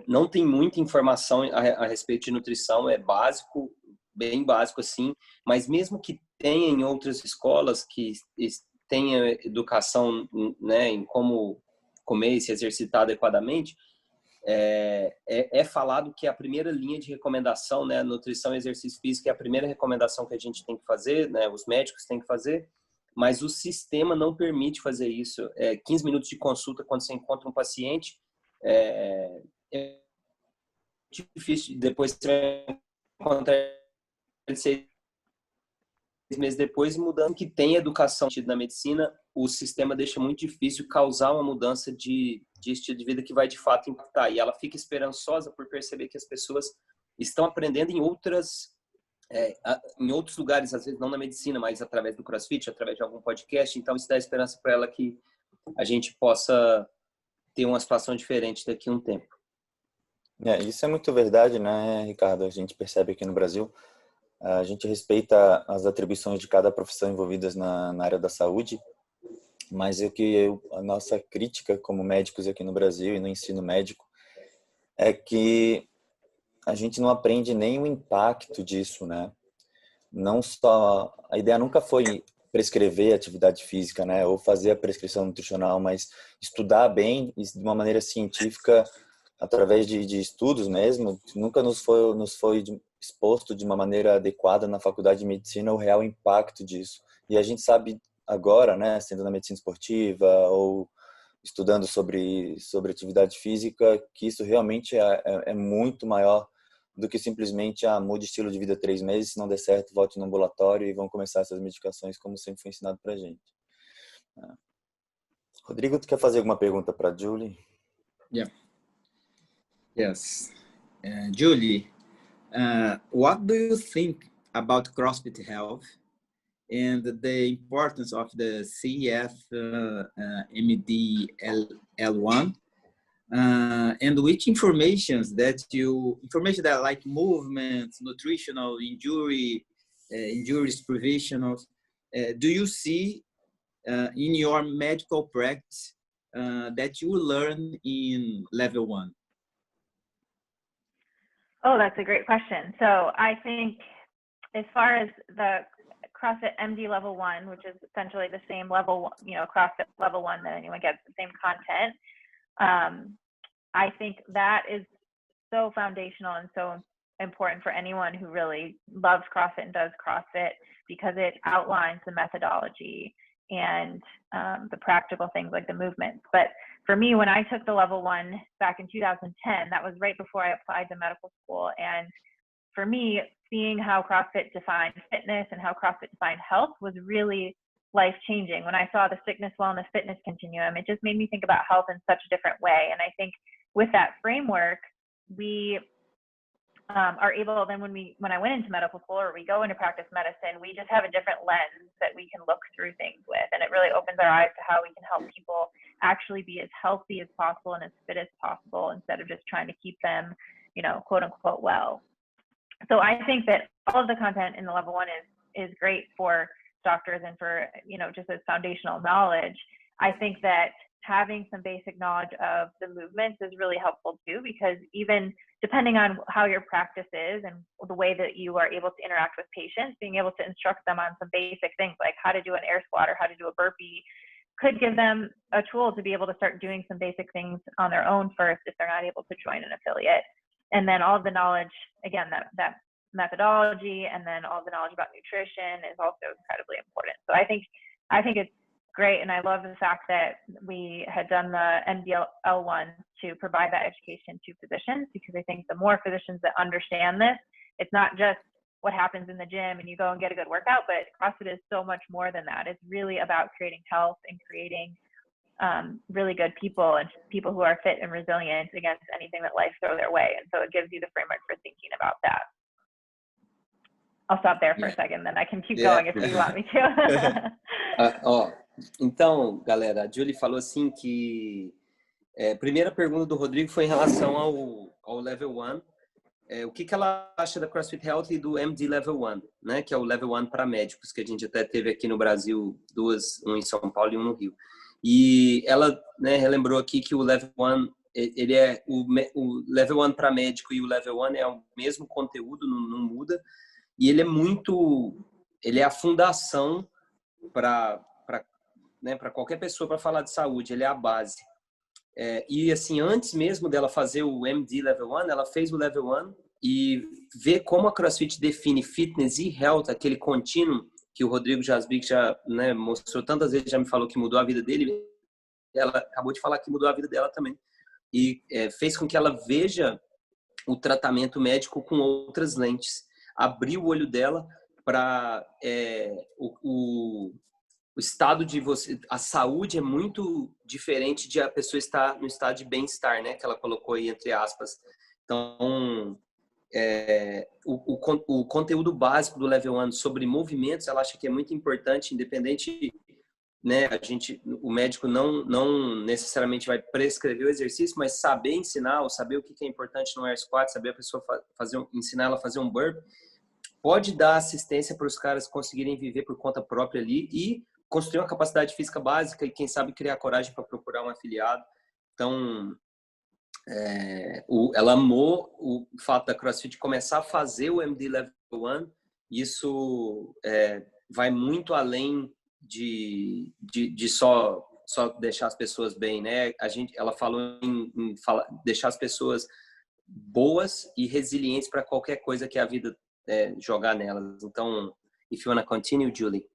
não tem muita informação a respeito de nutrição, é básico, bem básico assim, mas mesmo que tenha em outras escolas que tenha educação, né, em como comer e se exercitar adequadamente, é falado que a primeira linha de recomendação, né, nutrição e exercício físico é a primeira recomendação que a gente tem que fazer, né, os médicos têm que fazer, mas o sistema não permite fazer isso. 15 minutos de consulta quando você encontra um paciente, é difícil, depois você encontra ele 6 meses depois, mudando que tem educação na medicina, o sistema deixa muito difícil causar uma mudança de estilo de vida que vai de fato impactar. E ela fica esperançosa por perceber que as pessoas estão aprendendo em outros lugares, às vezes não na medicina, mas através do CrossFit, através de algum podcast. Então isso dá esperança para ela que a gente possa ter uma situação diferente daqui a um tempo. Isso é muito verdade, né, Ricardo? A gente percebe aqui no Brasil, a gente respeita as atribuições de cada profissão envolvidas na área da saúde, mas a nossa crítica como médicos aqui no Brasil e no ensino médico é que a gente não aprende nem o impacto disso, né? Não só, a ideia nunca foi prescrever atividade física, né, ou fazer a prescrição nutricional, mas estudar bem de uma maneira científica através de estudos mesmo. Nunca nos foi exposto de uma maneira adequada na faculdade de medicina o real impacto disso. E a gente sabe agora, né, sendo na medicina esportiva ou estudando sobre atividade física, que isso realmente é muito maior do que simplesmente mude estilo de vida 3 meses, se não der certo, volte no ambulatório e vão começar essas medicações, como sempre foi ensinado pra gente. Rodrigo, tu quer fazer alguma pergunta para Julie? Yeah. Yes. Julie, what do you think about CrossFit Health and the importance of the CEF MDL1? And which information that like movements, nutritional, injuries prevention, do you see in your medical practice that you learn in level 1? Oh, that's a great question. So I think as far as the CrossFit MD level 1, which is essentially the same level, CrossFit level 1 that anyone gets the same content. I think that is so foundational and so important for anyone who really loves CrossFit and does CrossFit, because it outlines the methodology and the practical things like the movements. But for me, when I took the level 1 back in 2010, that was right before I applied to medical school. And for me, seeing how CrossFit defined fitness and how CrossFit defined health was really life-changing. When I saw the sickness, wellness, fitness continuum, it just made me think about health in such a different way. And I think with that framework, we are able, then when I went into medical school or we go into practice medicine, we just have a different lens that we can look through things with. And it really opens our eyes to how we can help people actually be as healthy as possible and as fit as possible, instead of just trying to keep them, quote unquote, well. So I think that all of the content in the level 1 is great for doctors and for, just as foundational knowledge. I think that having some basic knowledge of the movements is really helpful too, because even depending on how your practice is and the way that you are able to interact with patients, being able to instruct them on some basic things like how to do an air squat or how to do a burpee could give them a tool to be able to start doing some basic things on their own first if they're not able to join an affiliate. And then all of the knowledge, again, that methodology, and then all the knowledge about nutrition is also incredibly important. So I think it's great, and I love the fact that we had done the MDL1 to provide that education to physicians, because I think the more physicians that understand this, it's not just what happens in the gym and you go and get a good workout, but CrossFit is so much more than that. It's really about creating health and creating really good people and people who are fit and resilient against anything that life throws their way. And so it gives you the framework for thinking about that. I'll stop there for a second, then I can keep going if you want me to. Então, galera, a Julie falou assim que a primeira pergunta do Rodrigo foi em relação ao Level 1. O que ela acha da CrossFit Health e do MD Level 1, né? Que é o Level 1 para médicos, que a gente até teve aqui no Brasil duas, um em São Paulo e um no Rio. E ela, né, relembrou aqui que o Level 1, ele é o Level 1 para médico e o Level 1 é o mesmo conteúdo, não muda. E ele é a fundação para qualquer pessoa para falar de saúde, ele é a base. E assim, antes mesmo dela fazer o MD Level 1, ela fez o Level 1 e ver como a CrossFit define fitness e health, aquele contínuo que o Rodrigo Jasbic já, né, mostrou tantas vezes, já me falou que mudou a vida dele. Ela acabou de falar que mudou a vida dela também. E fez com que ela veja o tratamento médico com outras lentes. Abriu o olho dela para o estado de você, a saúde é muito diferente de a pessoa estar no estado de bem-estar, né? Que ela colocou aí entre aspas. Então, o conteúdo básico do Level 1 sobre movimentos, ela acha que é muito importante, independente, né? O médico não necessariamente vai prescrever o exercício, mas saber ensinar, ou saber o que é importante no air squat, saber a pessoa ensinar ela a fazer um burp, pode dar assistência para os caras conseguirem viver por conta própria ali e construir uma capacidade física básica e, quem sabe, criar coragem para procurar um afiliado. Então, ela amou o fato da CrossFit começar a fazer o MD Level 1. Isso vai muito além de só deixar as pessoas bem, né? Ela falou em deixar as pessoas boas e resilientes para qualquer coisa que a vida jogar nelas. Então, if you want to continue, Julie.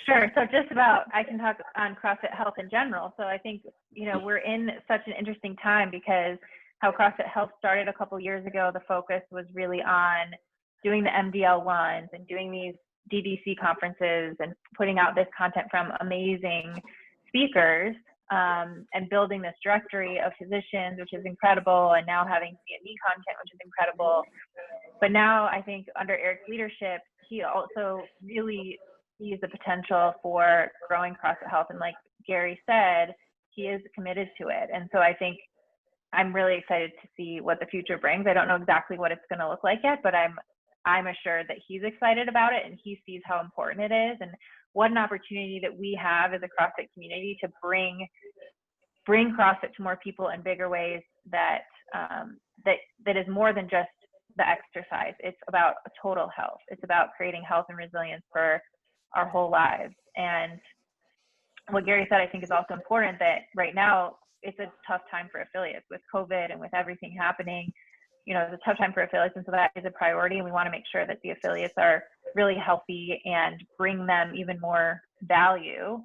Sure. So I can talk on CrossFit Health in general. So I think, we're in such an interesting time, because how CrossFit Health started a couple years ago, the focus was really on doing the MDL1s and doing these DDC conferences and putting out this content from amazing speakers and building this directory of physicians, which is incredible, and now having CME content, which is incredible. But now I think under Eric's leadership, he also really sees the potential for growing CrossFit Health. And like Gary said, he is committed to it. And so I think I'm really excited to see what the future brings. I don't know exactly what it's going to look like yet, but I'm assured that he's excited about it and he sees how important it is and what an opportunity that we have as a CrossFit community to bring CrossFit to more people in bigger ways that is more than just the exercise. It's about total health. It's about creating health and resilience for our whole lives. And what Gary said, I think, is also important, that right now it's a tough time for affiliates with COVID and with everything happening. You know, it's a tough time for affiliates, and so that is a priority, and we want to make sure that the affiliates are really healthy and bring them even more value,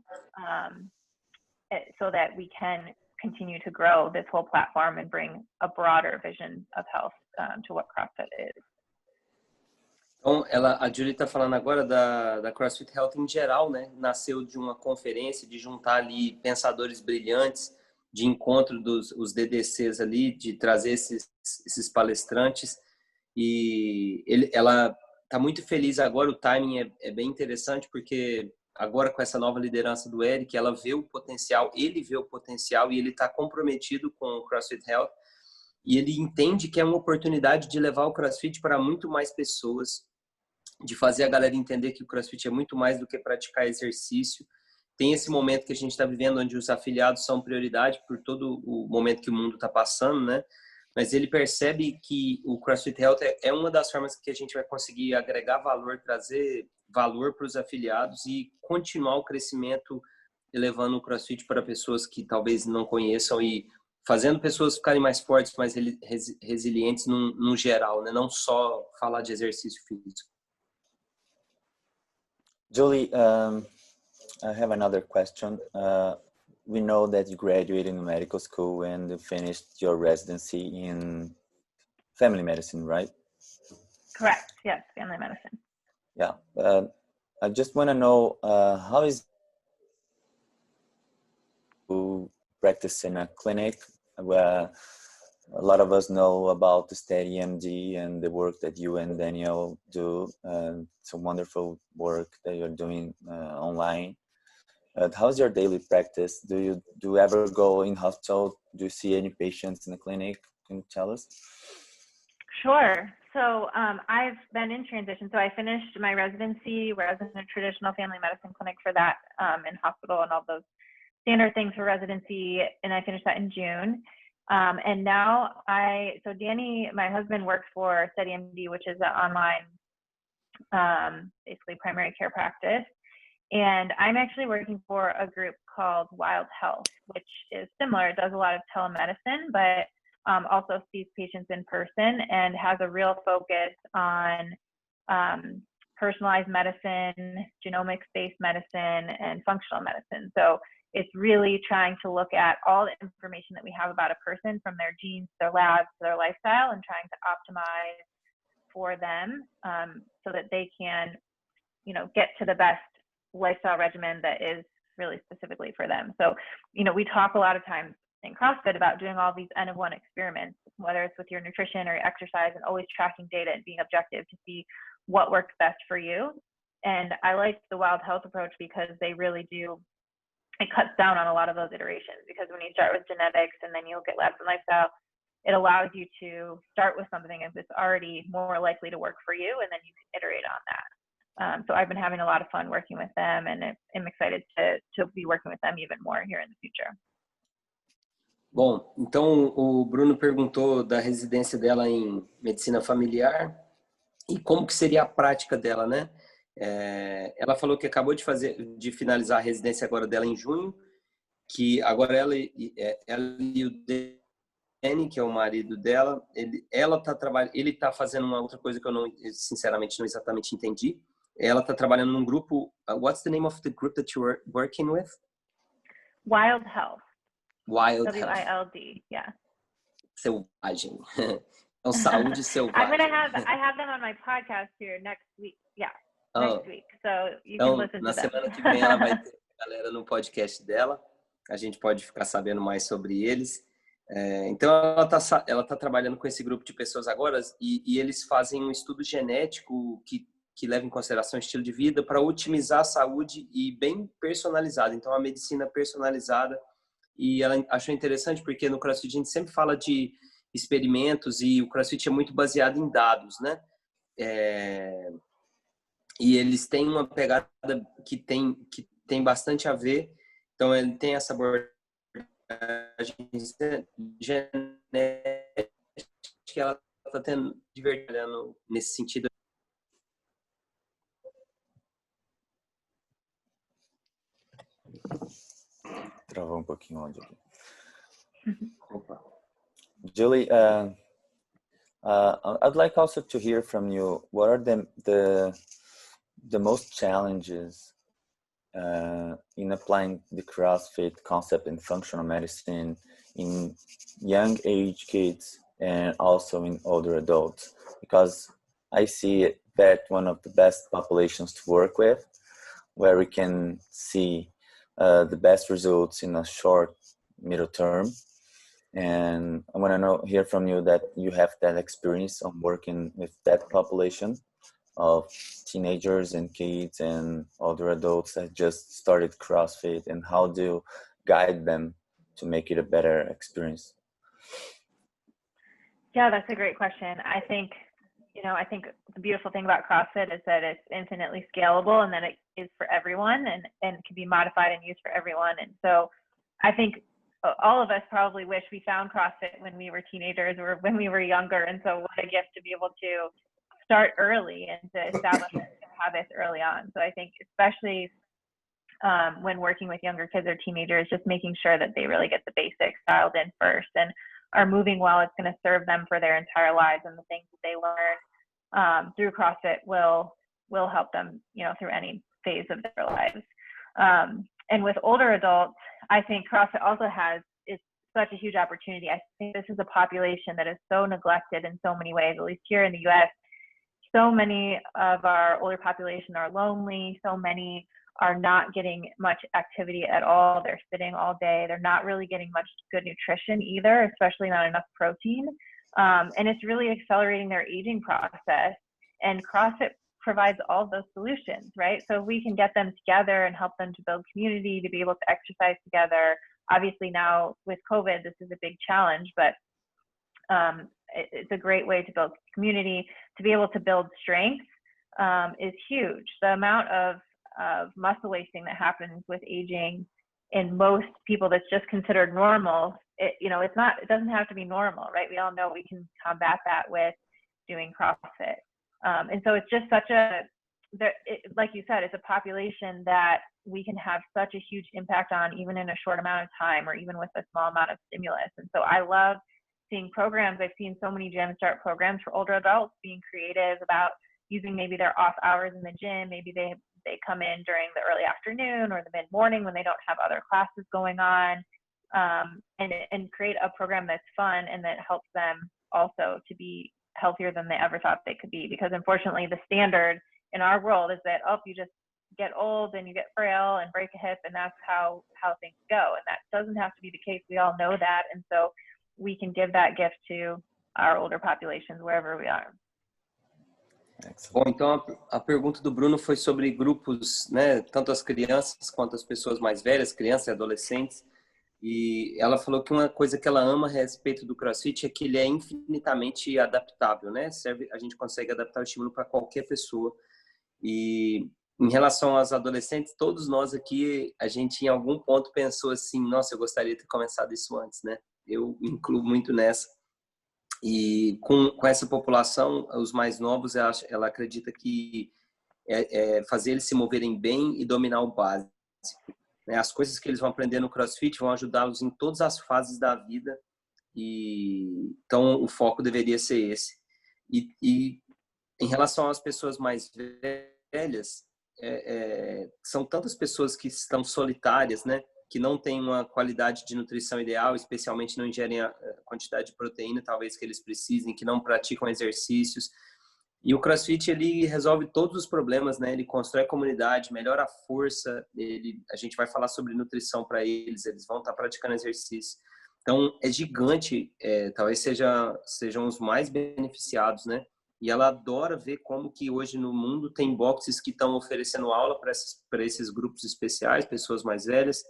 so that we can continue to grow this whole platform and bring a broader vision of health to what CrossFit is. Então, a Julie está falando agora da CrossFit Health em geral, né? Nasceu de uma conferência, de juntar ali pensadores brilhantes, de encontro dos DDCs ali, de trazer esses palestrantes. E ela está muito feliz agora, o timing é bem interessante, porque agora com essa nova liderança do Eric, ela vê o potencial, ele vê o potencial e ele está comprometido com o CrossFit Health. E ele entende que é uma oportunidade de levar o CrossFit para muito mais pessoas, de fazer a galera entender que o CrossFit é muito mais do que praticar exercício. Tem esse momento que a gente está vivendo, onde os afiliados são prioridade por todo o momento que o mundo está passando, né? Mas ele percebe que o CrossFit Health é uma das formas que a gente vai conseguir agregar valor, trazer valor para os afiliados e continuar o crescimento, elevando o CrossFit para pessoas que talvez não conheçam e fazendo pessoas ficarem mais fortes, mais resilientes no geral, né? Não só falar de exercício físico. Julie, I have another question. We know that you graduated in medical school and you finished your residency in family medicine, right? Correct. Yes, family medicine. Yeah. I just want to know how is to practice in a clinic where a lot of us know about the Steady MD and the work that you and Daniel do. It's a wonderful work that you're doing online. How's your daily practice? Do you ever go in hospital? Do you see any patients in the clinic? Can you tell us? Sure. So I've been in transition. So I finished my residency where I was in a traditional family medicine clinic for that in hospital and all those standard things for residency. And I finished that in June. And now so Danny, my husband, works for SteadyMD, which is an online, basically primary care practice. And I'm actually working for a group called Wild Health, which is similar. It does a lot of telemedicine, but also sees patients in person and has a real focus on personalized medicine, genomics-based medicine, and functional medicine. So it's really trying to look at all the information that we have about a person, from their genes, their labs, to their lifestyle, and trying to optimize for them so that they can, get to the best lifestyle regimen that is really specifically for them. So, we talk a lot of times in CrossFit about doing all these N of 1 experiments, whether it's with your nutrition or your exercise, and always tracking data and being objective to see what works best for you. And I like the Wild Health approach because they really do, it cuts down on a lot of those iterations, because when you start with genetics and then you look at labs and lifestyle, it allows you to start with something that's already more likely to work for you, and then you can iterate on that. So I've been having a lot of fun working with them, and I'm excited to be working with them even more here in the future. Bom, então o Bruno perguntou da residência dela em medicina familiar e como que seria a prática dela, né? Ela falou que acabou de finalizar a residência agora dela em junho, que agora ela e o Danny, que é o marido dela, ele está fazendo uma outra coisa que eu sinceramente não exatamente entendi. Ela está trabalhando num grupo. What's the name of the group that you're working with? Wild Health. Wild W-I-L-D, yeah. Selvagem. Então, saúde selvagem. I have them on my podcast here next week. Yeah, next week. So you can listen to them. Na semana que vem ela vai ter a galera no podcast dela. a gente pode ficar sabendo mais sobre eles. Então, ela tá trabalhando com esse grupo de pessoas agora e eles fazem um estudo genético que leva em consideração o estilo de vida para otimizar a saúde e bem personalizado. Então, a medicina personalizada. E ela achou interessante porque no CrossFit a gente sempre fala de experimentos e o CrossFit é muito baseado em dados, né? E eles têm uma pegada que tem bastante a ver. Então, ele tem essa abordagem genética que ela está tendo divertindo nesse sentido. Travou um pouquinho onde aqui. Opa. Julie, I'd like also to hear from you. What are the most challenges in applying the CrossFit concept in functional medicine in young age kids and also in older adults? Because I see that one of the best populations to work with, where we can see the best results in a short, middle term. And I want to hear from you that you have that experience on working with that population of teenagers and kids and older adults that just started CrossFit, and how do you guide them to make it a better experience? Yeah, that's a great question. I think the beautiful thing about CrossFit is that it's infinitely scalable and that it is for everyone and can be modified and used for everyone. And so I think all of us probably wish we found CrossFit when we were teenagers or when we were younger. And so what a gift to be able to start early and to establish habits early on. So I think especially when working with younger kids or teenagers, just making sure that they really get the basics dialed in first and are moving well, it's going to serve them for their entire lives, and the things that they learn through CrossFit will help them, through any phase of their lives. And with older adults, I think CrossFit also is such a huge opportunity. I think this is a population that is so neglected in so many ways, at least here in the US. So many of our older population are lonely. So many are not getting much activity at all. They're sitting all day. They're not really getting much good nutrition either, especially not enough protein. And it's really accelerating their aging process. And CrossFit provides all those solutions, right? So if we can get them together and help them to build community, to be able to exercise together. Obviously now with COVID, this is a big challenge, but it's a great way to build community. To be able to build strength is huge. The amount of muscle wasting that happens with aging in most people that's just considered normal, it doesn't have to be normal, right? We all know we can combat that with doing CrossFit. And so it's just like you said, it's a population that we can have such a huge impact on even in a short amount of time or even with a small amount of stimulus. And so I love seeing programs. I've seen so many gyms start programs for older adults, being creative about using maybe their off hours in the gym. Maybe they come in during the early afternoon or the mid morning when they don't have other classes going on, and create a program that's fun and that helps them also to be healthier than they ever thought they could be. Because unfortunately, the standard in our world is that, you just get old and you get frail and break a hip, and that's how things go. And that doesn't have to be the case. We all know that. And so we can give that gift to our older populations wherever we are. Bom, então a pergunta do Bruno foi sobre grupos, né? Tanto as crianças quanto as pessoas mais velhas, crianças e adolescentes. E ela falou que uma coisa que ela ama a respeito do CrossFit é que ele é infinitamente adaptável, né? A gente consegue adaptar o estímulo para qualquer pessoa. E em relação aos adolescentes, todos nós aqui, a gente em algum ponto pensou assim, nossa, eu gostaria de ter começado isso antes, né? Eu me incluo muito nessa. E com essa população, os mais novos, ela acredita que fazer eles se moverem bem e dominar o básico. As coisas que eles vão aprender no CrossFit vão ajudá-los em todas as fases da vida. E então o foco deveria ser esse. E em relação às pessoas mais velhas, são tantas pessoas que estão solitárias, né? Que não têm uma qualidade de nutrição ideal, especialmente não ingerem a quantidade de proteína talvez que eles precisem, que não praticam exercícios. E o CrossFit, ele resolve todos os problemas, né? Ele constrói a comunidade, melhora a força, a gente vai falar sobre nutrição para eles vão estar praticando exercício. Então, é gigante, talvez sejam os mais beneficiados, né? E ela adora ver como que hoje no mundo tem boxes que estão oferecendo aula para esses grupos especiais, pessoas mais velhas,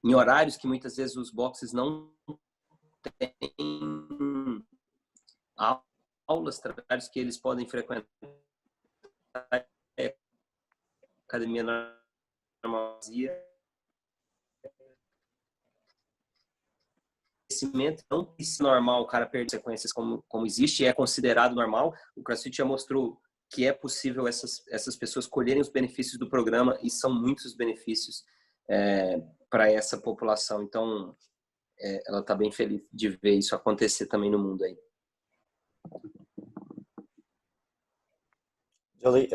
em horários que muitas vezes os boxes não têm aulas, trabalhos que eles podem frequentar, academia normal. Crescimento não é normal o cara perder sequências como existe, é considerado normal. O CrossFit já mostrou que é possível essas pessoas colherem os benefícios do programa, e são muitos benefícios para essa população. Então, ela está bem feliz de ver isso acontecer também no mundo aí. Jolie,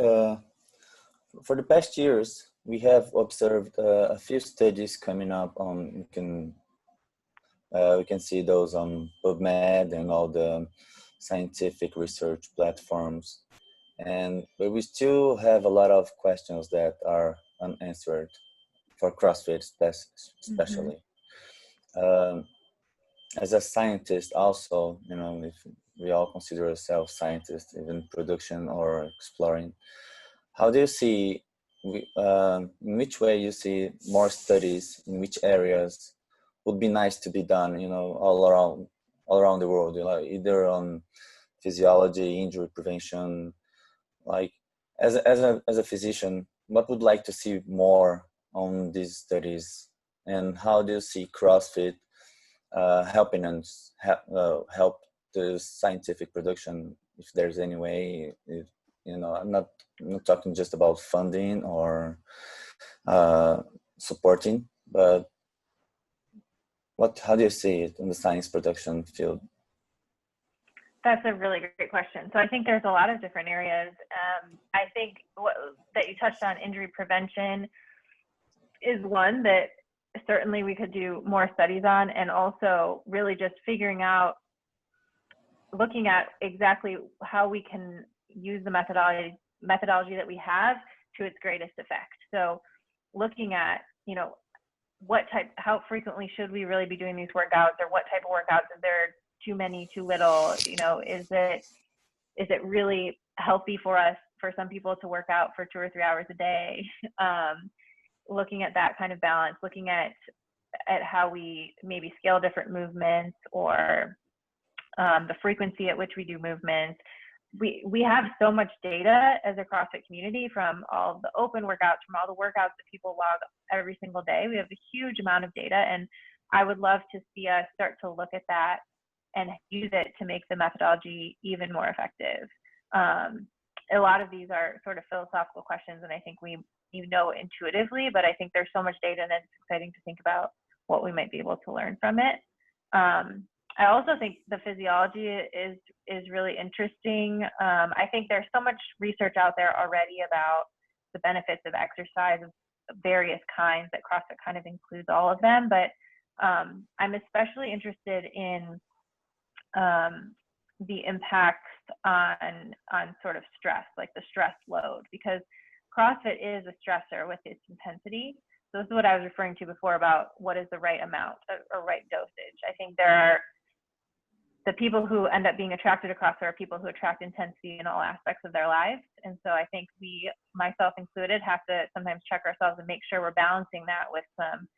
for the past years, we have observed a few studies coming up on, we can see those on PubMed and all the scientific research platforms. But we still have a lot of questions that are unanswered for CrossFit especially. As a scientist also, if we all consider ourselves scientists, even production or exploring, how do you see, in which way you see more studies, in which areas would be nice to be done, all around the world, either on physiology, injury prevention, like as a physician, what would like to see more on these studies, and how do you see CrossFit helping us help the scientific production, if there's any way? I'm not talking just about funding or supporting, but how do you see it in the science production field? That's a really great question. So I think there's a lot of different areas. I think that you touched on, injury prevention, is one that certainly we could do more studies on, and also really just figuring out, looking at exactly how we can use the methodology that we have to its greatest effect. So looking at, how frequently should we really be doing these workouts, or what type of workouts? Is there too many, too little? Is it really healthy for some people to work out for 2 or 3 hours a day? Looking at that kind of balance, looking at how we maybe scale different movements, or the frequency at which we do movements. We have so much data as a CrossFit community, from all the open workouts, from all the workouts that people log every single day. We have a huge amount of data, and I would love to see us start to look at that and use it to make the methodology even more effective. A lot of these are sort of philosophical questions, and I think we know intuitively, but I think there's so much data, and it's exciting to think about what we might be able to learn from it. I also think the physiology is really interesting. I think there's so much research out there already about the benefits of exercise of various kinds, that CrossFit kind of includes all of them. But I'm especially interested in the impacts on sort of stress, like the stress load, because CrossFit is a stressor with its intensity. So this is what I was referring to before about what is the right amount or right dosage. I think there are the people who end up being attracted to CrossFit are people who attract intensity in all aspects of their lives. And so I think we, myself included, have to sometimes check ourselves and make sure we're balancing that with some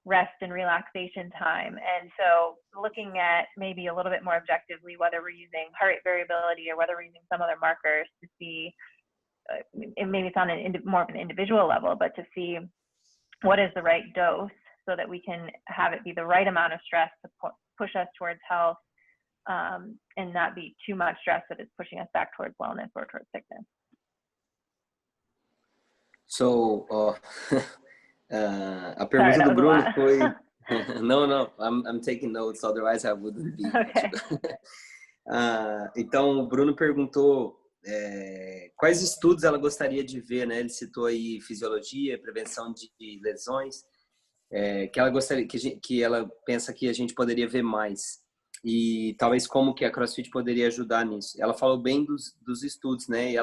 rest and relaxation time. And so looking at maybe a little bit more objectively whether we're using heart rate variability or whether we're using some other markers to see, maybe it's on more of an individual level, but to see what is the right dose so that we can have it be the right amount of stress to push us towards health, and not be too much stress that it's pushing us back towards wellness or towards sickness. So, a pergunta do Bruno foi... No, I'm taking notes, otherwise I wouldn't be. Okay. Então, o Bruno perguntou quais estudos ela gostaria de ver, né? Ele citou aí fisiologia, prevenção de lesões, que ela gostaria, que ela pensa que a gente poderia ver mais. e talvez como que a CrossFit poderia ajudar nisso. Ela falou bem dos estudos, né? E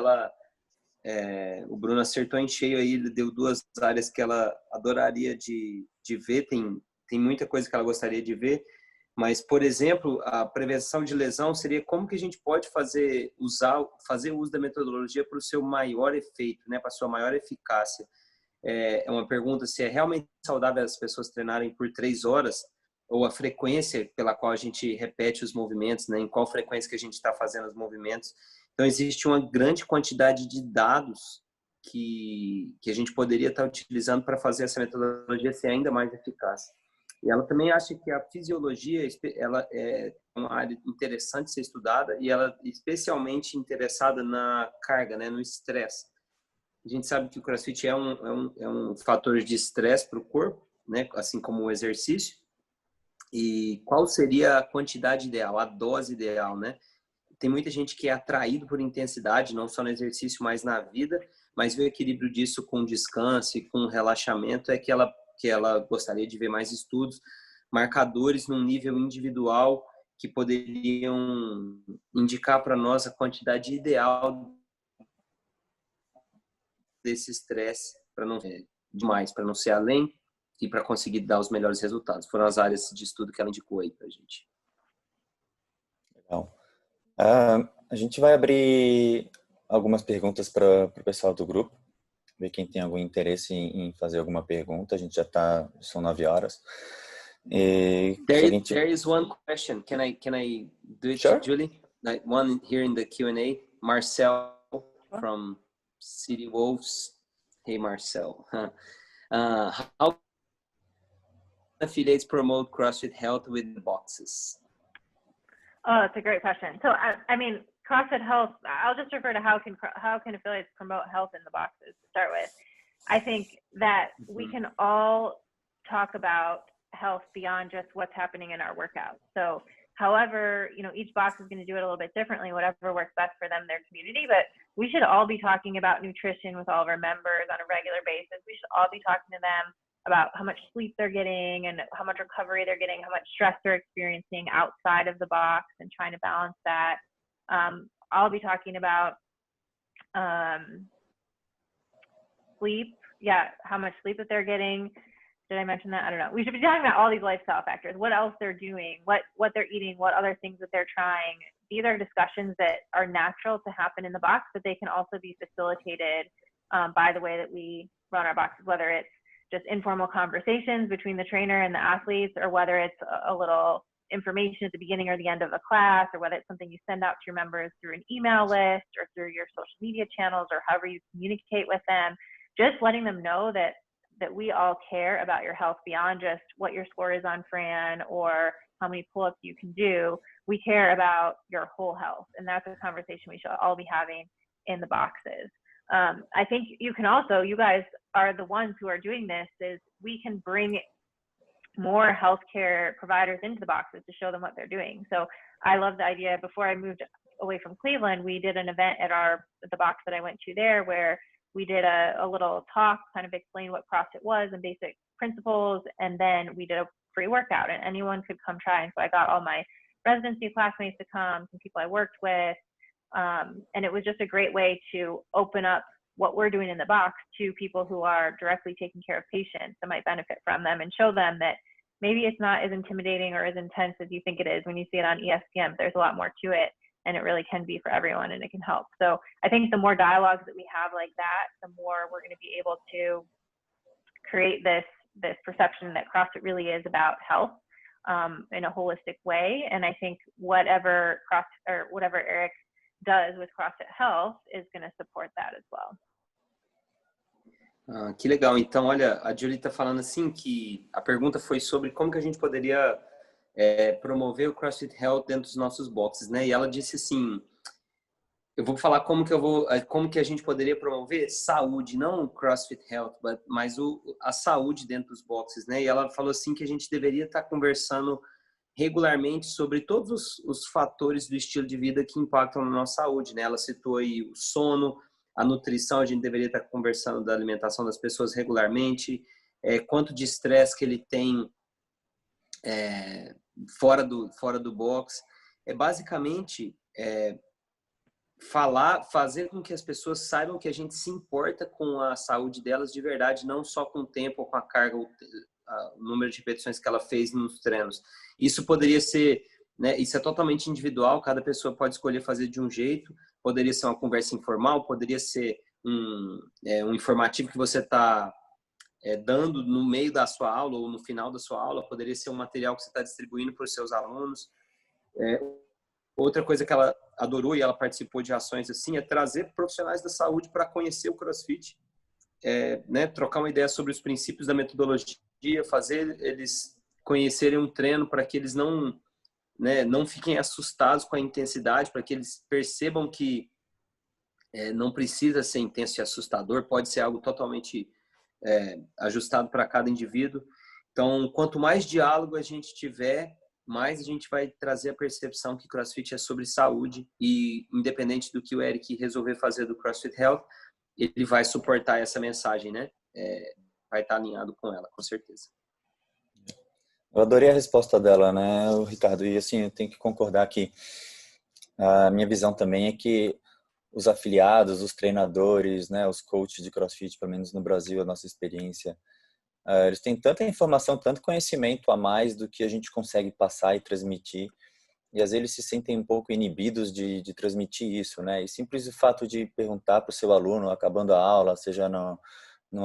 o Bruno acertou em cheio aí, ele deu 2 áreas que ela adoraria de ver, tem muita coisa que ela gostaria de ver, mas, por exemplo, a prevenção de lesão seria como que a gente pode fazer uso da metodologia para o seu maior efeito, né? Para a sua maior eficácia. É uma pergunta se é realmente saudável as pessoas treinarem por 3 horas, ou a frequência pela qual a gente repete os movimentos, né? Em qual frequência que a gente está fazendo os movimentos. Então, existe uma grande quantidade de dados que a gente poderia estar utilizando para fazer essa metodologia ser ainda mais eficaz. E ela também acha que a fisiologia ela é uma área interessante de ser estudada, e ela é especialmente interessada na carga, né? No estresse. A gente sabe que o CrossFit é um fator de estresse para o corpo, né? Assim como o exercício. E qual seria a quantidade ideal, a dose ideal, né? Tem muita gente que é atraído por intensidade, não só no exercício, mas na vida, mas o equilíbrio disso com descanso e com relaxamento é que ela gostaria de ver mais estudos, marcadores num nível individual que poderiam indicar para nós a quantidade ideal desse estresse, para não ser demais, para não ser além, e para conseguir dar os melhores resultados. Foram as áreas de estudo que ela indicou aí para a gente. Legal. A gente vai abrir algumas perguntas para o pessoal do grupo, ver quem tem algum interesse em fazer alguma pergunta. A gente são 9 horas. There is one question. Can I do it, Sure. Julie? Like one here in the Q&A. Marcel from City Wolves. Hey, Marcel. How affiliates promote CrossFit Health with the boxes? Oh, that's a great question. So, I mean, CrossFit Health, I'll just refer to how can affiliates promote health in the boxes to start with. I think that we can all talk about health beyond just what's happening in our workouts. So, however, each box is going to do it a little bit differently, whatever works best for them, their community, but we should all be talking about nutrition with all of our members on a regular basis. We should all be talking to them about how much sleep they're getting and how much recovery they're getting, how much stress they're experiencing outside of the box and trying to balance that. I'll be talking about sleep. Yeah, how much sleep that they're getting. Did I mention that? I don't know. We should be talking about all these lifestyle factors, what else they're doing, what they're eating, what other things that they're trying. These are discussions that are natural to happen in the box, but they can also be facilitated by the way that we run our boxes, whether it's just informal conversations between the trainer and the athletes, or whether it's a little information at the beginning or the end of a class, or whether it's something you send out to your members through an email list or through your social media channels, or however you communicate with them. Just letting them know that we all care about your health beyond just what your score is on Fran or how many pull-ups you can do. We care about your whole health, and that's a conversation we should all be having in the boxes. I think you guys are the ones who are doing this, is we can bring more healthcare providers into the boxes to show them what they're doing. So I love the idea. Before I moved away from Cleveland, we did an event at the box that I went to there, where we did a little talk, kind of explain what CrossFit was and basic principles, and then we did a free workout, and anyone could come try. And so I got all my residency classmates to come, some people I worked with, and it was just a great way to open up what we're doing in the box to people who are directly taking care of patients that might benefit from them, and show them that maybe it's not as intimidating or as intense as you think it is when you see it on ESPN. There's a lot more to it, and it really can be for everyone, and it can help. So I think the more dialogues that we have like that, the more we're going to be able to create this perception that CrossFit really is about health in a holistic way. And I think whatever Eric does with CrossFit Health is going to support that as well. Que legal. Então, olha, a Julie está falando assim que a pergunta foi sobre como que a gente poderia promover o CrossFit Health dentro dos nossos boxes, né? E ela disse assim, eu vou falar como que a gente poderia promover saúde, não o CrossFit Health, mas a saúde dentro dos boxes, né? E ela falou assim que a gente deveria estar conversando regularmente sobre todos os fatores do estilo de vida que impactam na nossa saúde, né? Ela citou aí o sono, a nutrição, a gente deveria estar conversando da alimentação das pessoas regularmente, quanto de estresse que ele tem fora do box. É basicamente fazer com que as pessoas saibam que a gente se importa com a saúde delas de verdade, não só com o tempo ou com a carga, o número de repetições que ela fez nos treinos. Isso poderia ser, né, isso é totalmente individual, cada pessoa pode escolher fazer de um jeito, poderia ser uma conversa informal, poderia ser um informativo que você está dando no meio da sua aula ou no final da sua aula, poderia ser um material que você está distribuindo para os seus alunos. Outra coisa que ela adorou e ela participou de ações assim é trazer profissionais da saúde para conhecer o CrossFit, né, trocar uma ideia sobre os princípios da metodologia, fazer eles conhecerem um treino para que eles não fiquem assustados com a intensidade, para que eles percebam que não precisa ser intenso e assustador, pode ser algo totalmente ajustado para cada indivíduo. Então, quanto mais diálogo a gente tiver, mais a gente vai trazer a percepção que CrossFit é sobre saúde e, independente do que o Eric resolver fazer do CrossFit Health, ele vai suportar essa mensagem, né? Vai estar alinhado com ela, com certeza. Eu adorei a resposta dela, né, Ricardo? E assim, eu tenho que concordar que a minha visão também é que os afiliados, os treinadores, né, os coaches de CrossFit, pelo menos no Brasil, a nossa experiência, eles têm tanta informação, tanto conhecimento a mais do que a gente consegue passar e transmitir. E às vezes eles se sentem um pouco inibidos de transmitir isso, né? E simples o fato de perguntar para o seu aluno, acabando a aula, seja no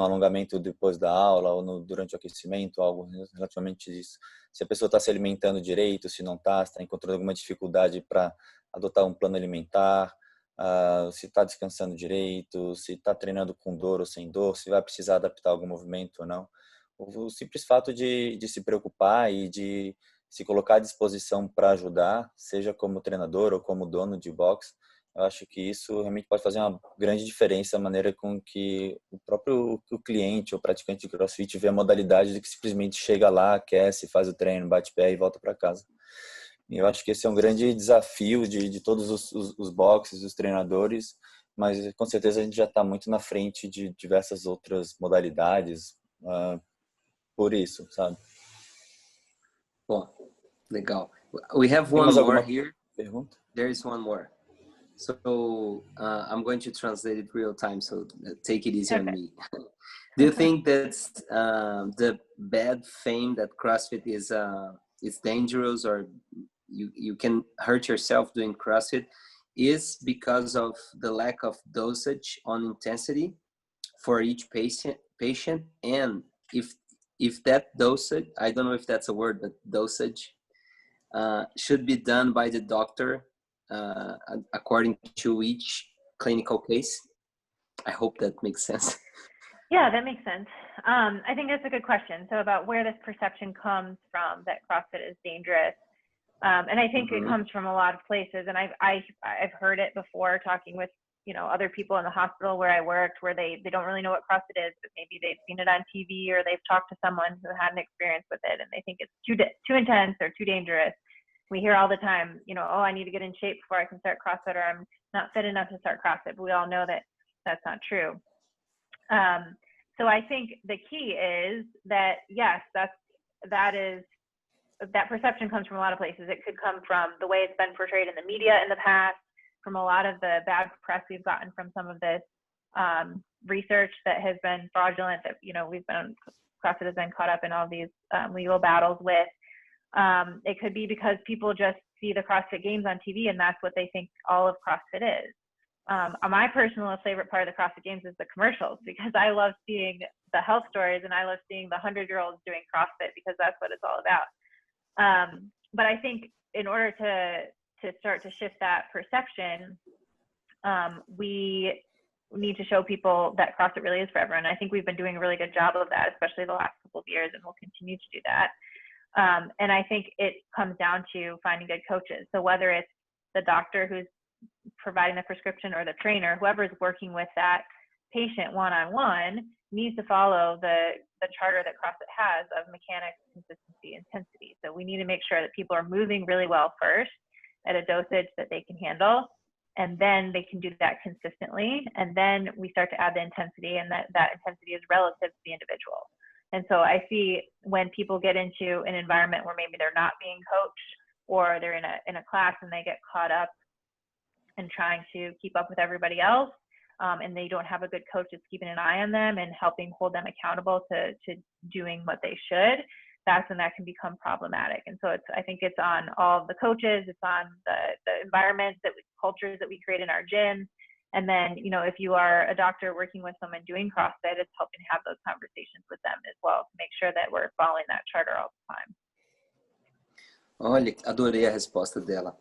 alongamento depois da aula ou durante o aquecimento, algo relativamente isso. Se a pessoa está se alimentando direito, se não está encontrando alguma dificuldade para adotar um plano alimentar, se está descansando direito, se está treinando com dor ou sem dor, se vai precisar adaptar algum movimento ou não. O simples fato de se preocupar e de se colocar à disposição para ajudar, seja como treinador ou como dono de box, eu acho que isso realmente pode fazer uma grande diferença na maneira com que o cliente ou praticante de CrossFit vê a modalidade de que simplesmente chega lá, aquece, faz o treino, bate pé e volta para casa. E eu acho que esse é um grande desafio de todos os boxes, os treinadores, mas com certeza a gente já está muito na frente de diversas outras modalidades por isso, sabe? Bom, legal. We have one more here. Pergunta? There is one more. So I'm going to translate it real time, so take it easy on me. Do you think that the bad fame that CrossFit is dangerous, or you can hurt yourself doing CrossFit, is because of the lack of dosage on intensity for each patient, and if that dosage, I don't know if that's a word, but dosage should be done by the doctor according to each clinical case. I hope that makes sense. Yeah, that makes sense. I think that's a good question. So about where this perception comes from that CrossFit is dangerous. And I think it comes from a lot of places. And I've heard it before talking with, other people in the hospital where I worked, where they don't really know what CrossFit is, but maybe they've seen it on TV or they've talked to someone who had an experience with it and they think it's too intense or too dangerous. We hear all the time, oh, I need to get in shape before I can start CrossFit, or I'm not fit enough to start CrossFit. But we all know that that's not true. So I think the key is that, yes, that perception comes from a lot of places. It could come from the way it's been portrayed in the media in the past, from a lot of the bad press we've gotten from some of this research that has been fraudulent, that, CrossFit has been caught up in all these legal battles with. It could be because people just see the CrossFit Games on TV and that's what they think all of CrossFit is. My personal favorite part of the CrossFit Games is the commercials, because I love seeing the health stories and I love seeing the 100-year-olds doing CrossFit, because that's what it's all about. But I think in order to start to shift that perception, we need to show people that CrossFit really is for everyone. I think we've been doing a really good job of that, especially the last couple of years, and we'll continue to do that. And I think it comes down to finding good coaches. So whether it's the doctor who's providing the prescription or the trainer, whoever's working with that patient one-on-one needs to follow the charter that CrossFit has of mechanics, consistency, intensity. So we need to make sure that people are moving really well first at a dosage that they can handle, and then they can do that consistently. And then we start to add the intensity, and that intensity is relative to the individual. And so I see when people get into an environment where maybe they're not being coached, or they're in a class and they get caught up in trying to keep up with everybody else, and they don't have a good coach that's keeping an eye on them and helping hold them accountable to doing what they should, that's when that can become problematic. And so I think it's on all the coaches, it's on the environments, cultures that we create in our gyms. And then, if you are a doctor working with someone doing CrossFit, it's helping to have those conversations with them as well, to make sure that we're following that charter all the time. Olha, adorei a resposta dela.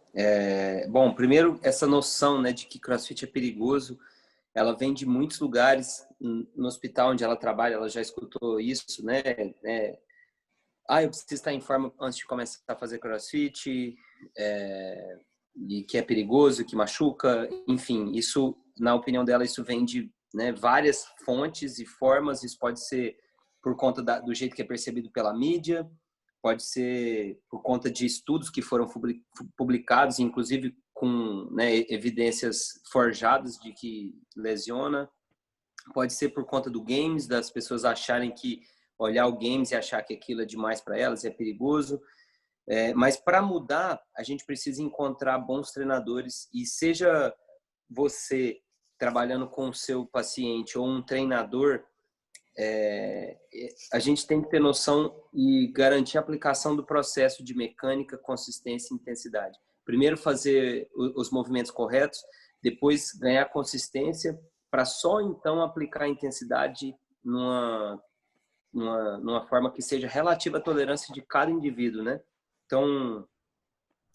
Bom, primeiro, essa noção, né, de que CrossFit é perigoso, ela vem de muitos lugares. No hospital onde ela trabalha, ela já escutou isso, né? Eu preciso estar em forma antes de começar a fazer CrossFit, e que é perigoso, que machuca. Enfim, isso, na opinião dela, isso vem de, né, várias fontes e formas. Isso pode ser por conta do jeito que é percebido pela mídia, pode ser por conta de estudos que foram publicados, inclusive com, né, evidências forjadas de que lesiona. Pode ser por conta do games, das pessoas acharem que olhar o games e achar que aquilo é demais para elas, é perigoso. Mas para mudar, a gente precisa encontrar bons treinadores, e seja você trabalhando com o seu paciente ou um treinador, a gente tem que ter noção e garantir a aplicação do processo de mecânica, consistência e intensidade. Primeiro fazer os movimentos corretos, depois ganhar consistência, para só então aplicar a intensidade numa forma que seja relativa à tolerância de cada indivíduo, né? Então,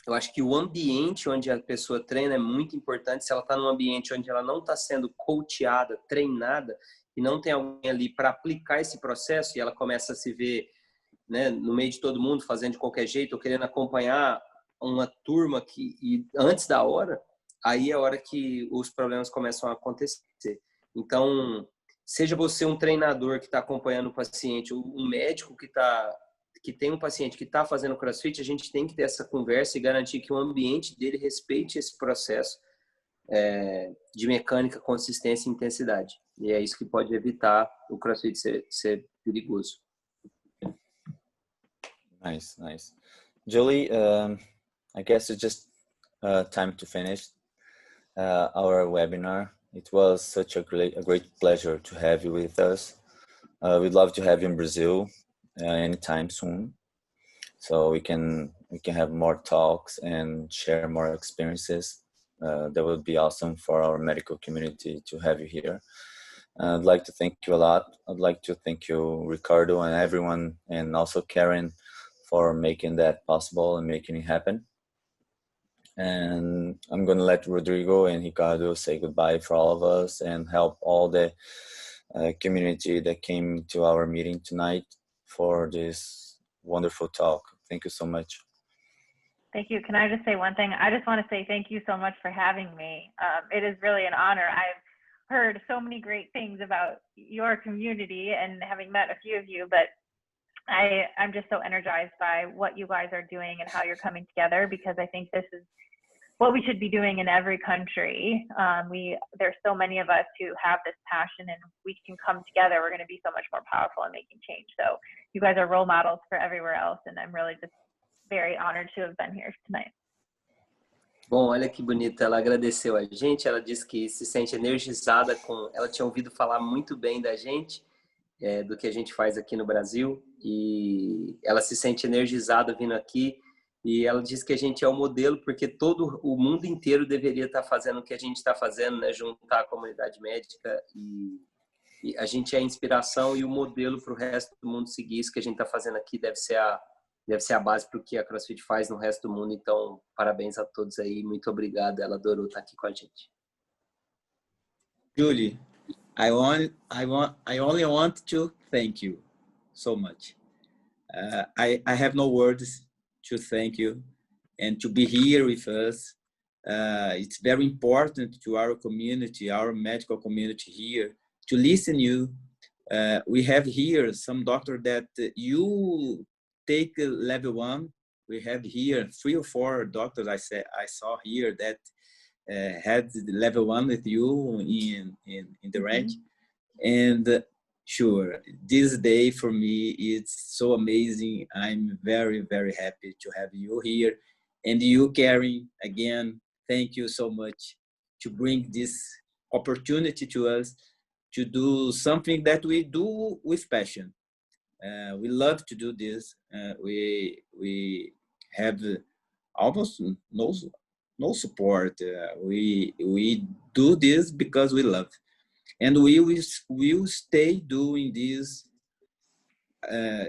eu acho que o ambiente onde a pessoa treina é muito importante. Se ela está num ambiente onde ela não está sendo coachada, treinada, e não tem alguém ali para aplicar esse processo, e ela começa a se ver, né, no meio de todo mundo, fazendo de qualquer jeito, ou querendo acompanhar uma turma e antes da hora, aí é a hora que os problemas começam a acontecer. Então, seja você um treinador que está acompanhando o paciente, ou um médico que tem um paciente que está fazendo CrossFit, a gente tem que ter essa conversa e garantir que o ambiente dele respeite esse processo de mecânica, consistência e intensidade. E é isso que pode evitar o CrossFit ser perigoso. Nice. Julie, I guess it's just time to finish our webinar. It was such a great pleasure to have you with us. We'd love to have you in Brazil anytime soon, so we can have more talks and share more experiences. That would be awesome for our medical community to have you here. I'd like to thank you a lot. I'd like to thank you, Ricardo, and everyone, and also Karen, for making that possible and making it happen. And I'm going to let Rodrigo and Ricardo say goodbye for all of us and help all the community that came to our meeting tonight for this wonderful talk. Thank you so much. Thank you. Can I just say one thing? I just want to say thank you so much for having me. It is really an honor. I've heard so many great things about your community and having met a few of you, but I'm just so energized by what you guys are doing and how you're coming together, because I think this is what we should be doing in every country. There's so many of us who have this passion, and we can come together. We're going to be so much more powerful in making change. So you guys are role models for everywhere else, and I'm really just very honored to have been here tonight. Bom, olha que bonita, ela agradeceu a gente, ela disse que se sente energizada ela tinha ouvido falar muito bem da gente, do que a gente faz aqui no Brasil, e ela se sente energizada vindo aqui, e ela diz que a gente é o modelo, porque todo o mundo inteiro deveria estar fazendo o que a gente está fazendo, né? Juntar a comunidade médica, e a gente é a inspiração e o modelo para o resto do mundo seguir. Isso que a gente está fazendo aqui deve ser a base para o que a CrossFit faz no resto do mundo. Então, parabéns a todos aí, muito obrigado, ela adorou estar aqui com a gente. Julie, I only want to thank you so much. I have no words to thank you and to be here with us. It's very important to our community, our medical community here, to listen you. We have here some doctor that you take level 1. We have here 3 or 4 doctors I saw here that had level 1 with you in the range. And Sure. This day for me, it's so amazing. I'm very, very happy to have you here. And you, Karen, again, thank you so much to bring this opportunity to us to do something that we do with passion. We love to do this. We have almost no support. We do this because we love, and we will stay doing this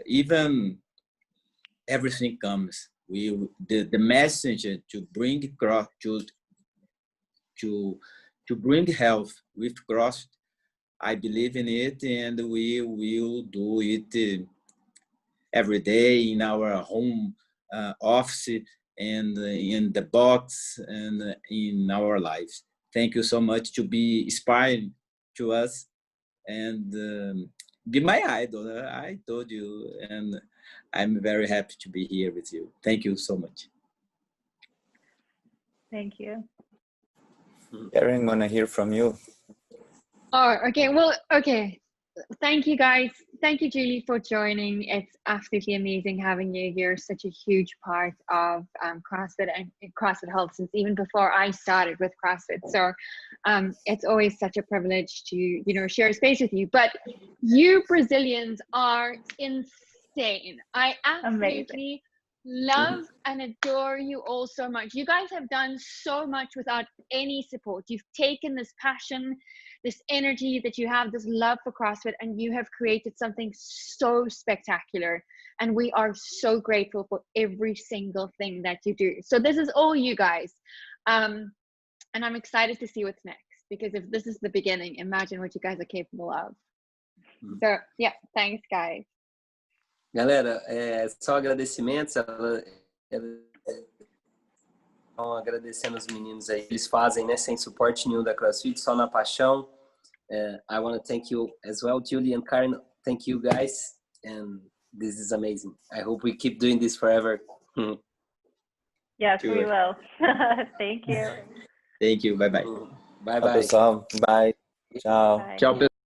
even everything comes. The message to bring to bring health with CrossFit. I believe in it, and we will do it every day in our home office and in the box and in our lives. Thank you so much to be inspiring to us and be my idol. I told you, and I'm very happy to be here with you. Thank you so much. Thank you. Karen, want to hear from you. Oh, okay. Well, okay. Thank you, guys. Thank you, Julie, for joining. It's absolutely amazing having you. You're such a huge part of CrossFit and CrossFit Health since even before I started with CrossFit. So it's always such a privilege to, you know, share space with you. But you Brazilians are insane. I absolutely love and adore you all so much. You guys have done so much without any support. You've taken this passion, this energy that you have, this love for CrossFit, and you have created something so spectacular. And we are so grateful for every single thing that you do. So this is all you guys. And I'm excited to see what's next, because if this is the beginning, imagine what you guys are capable of. So yeah, thanks guys. Galera, só agradecimentos. Então, agradecendo os meninos aí. Eles fazem, né, sem suporte nenhum da CrossFit, só na paixão. I want to thank you as well, Julie and Karen. Thank you guys, and this is amazing. I hope we keep doing this forever. Yes, Sure. we will. Thank you. Thank you. Bye bye. Bye Tchau, bye. pessoal. Bye. Tchau. Bye. Tchau, pessoal.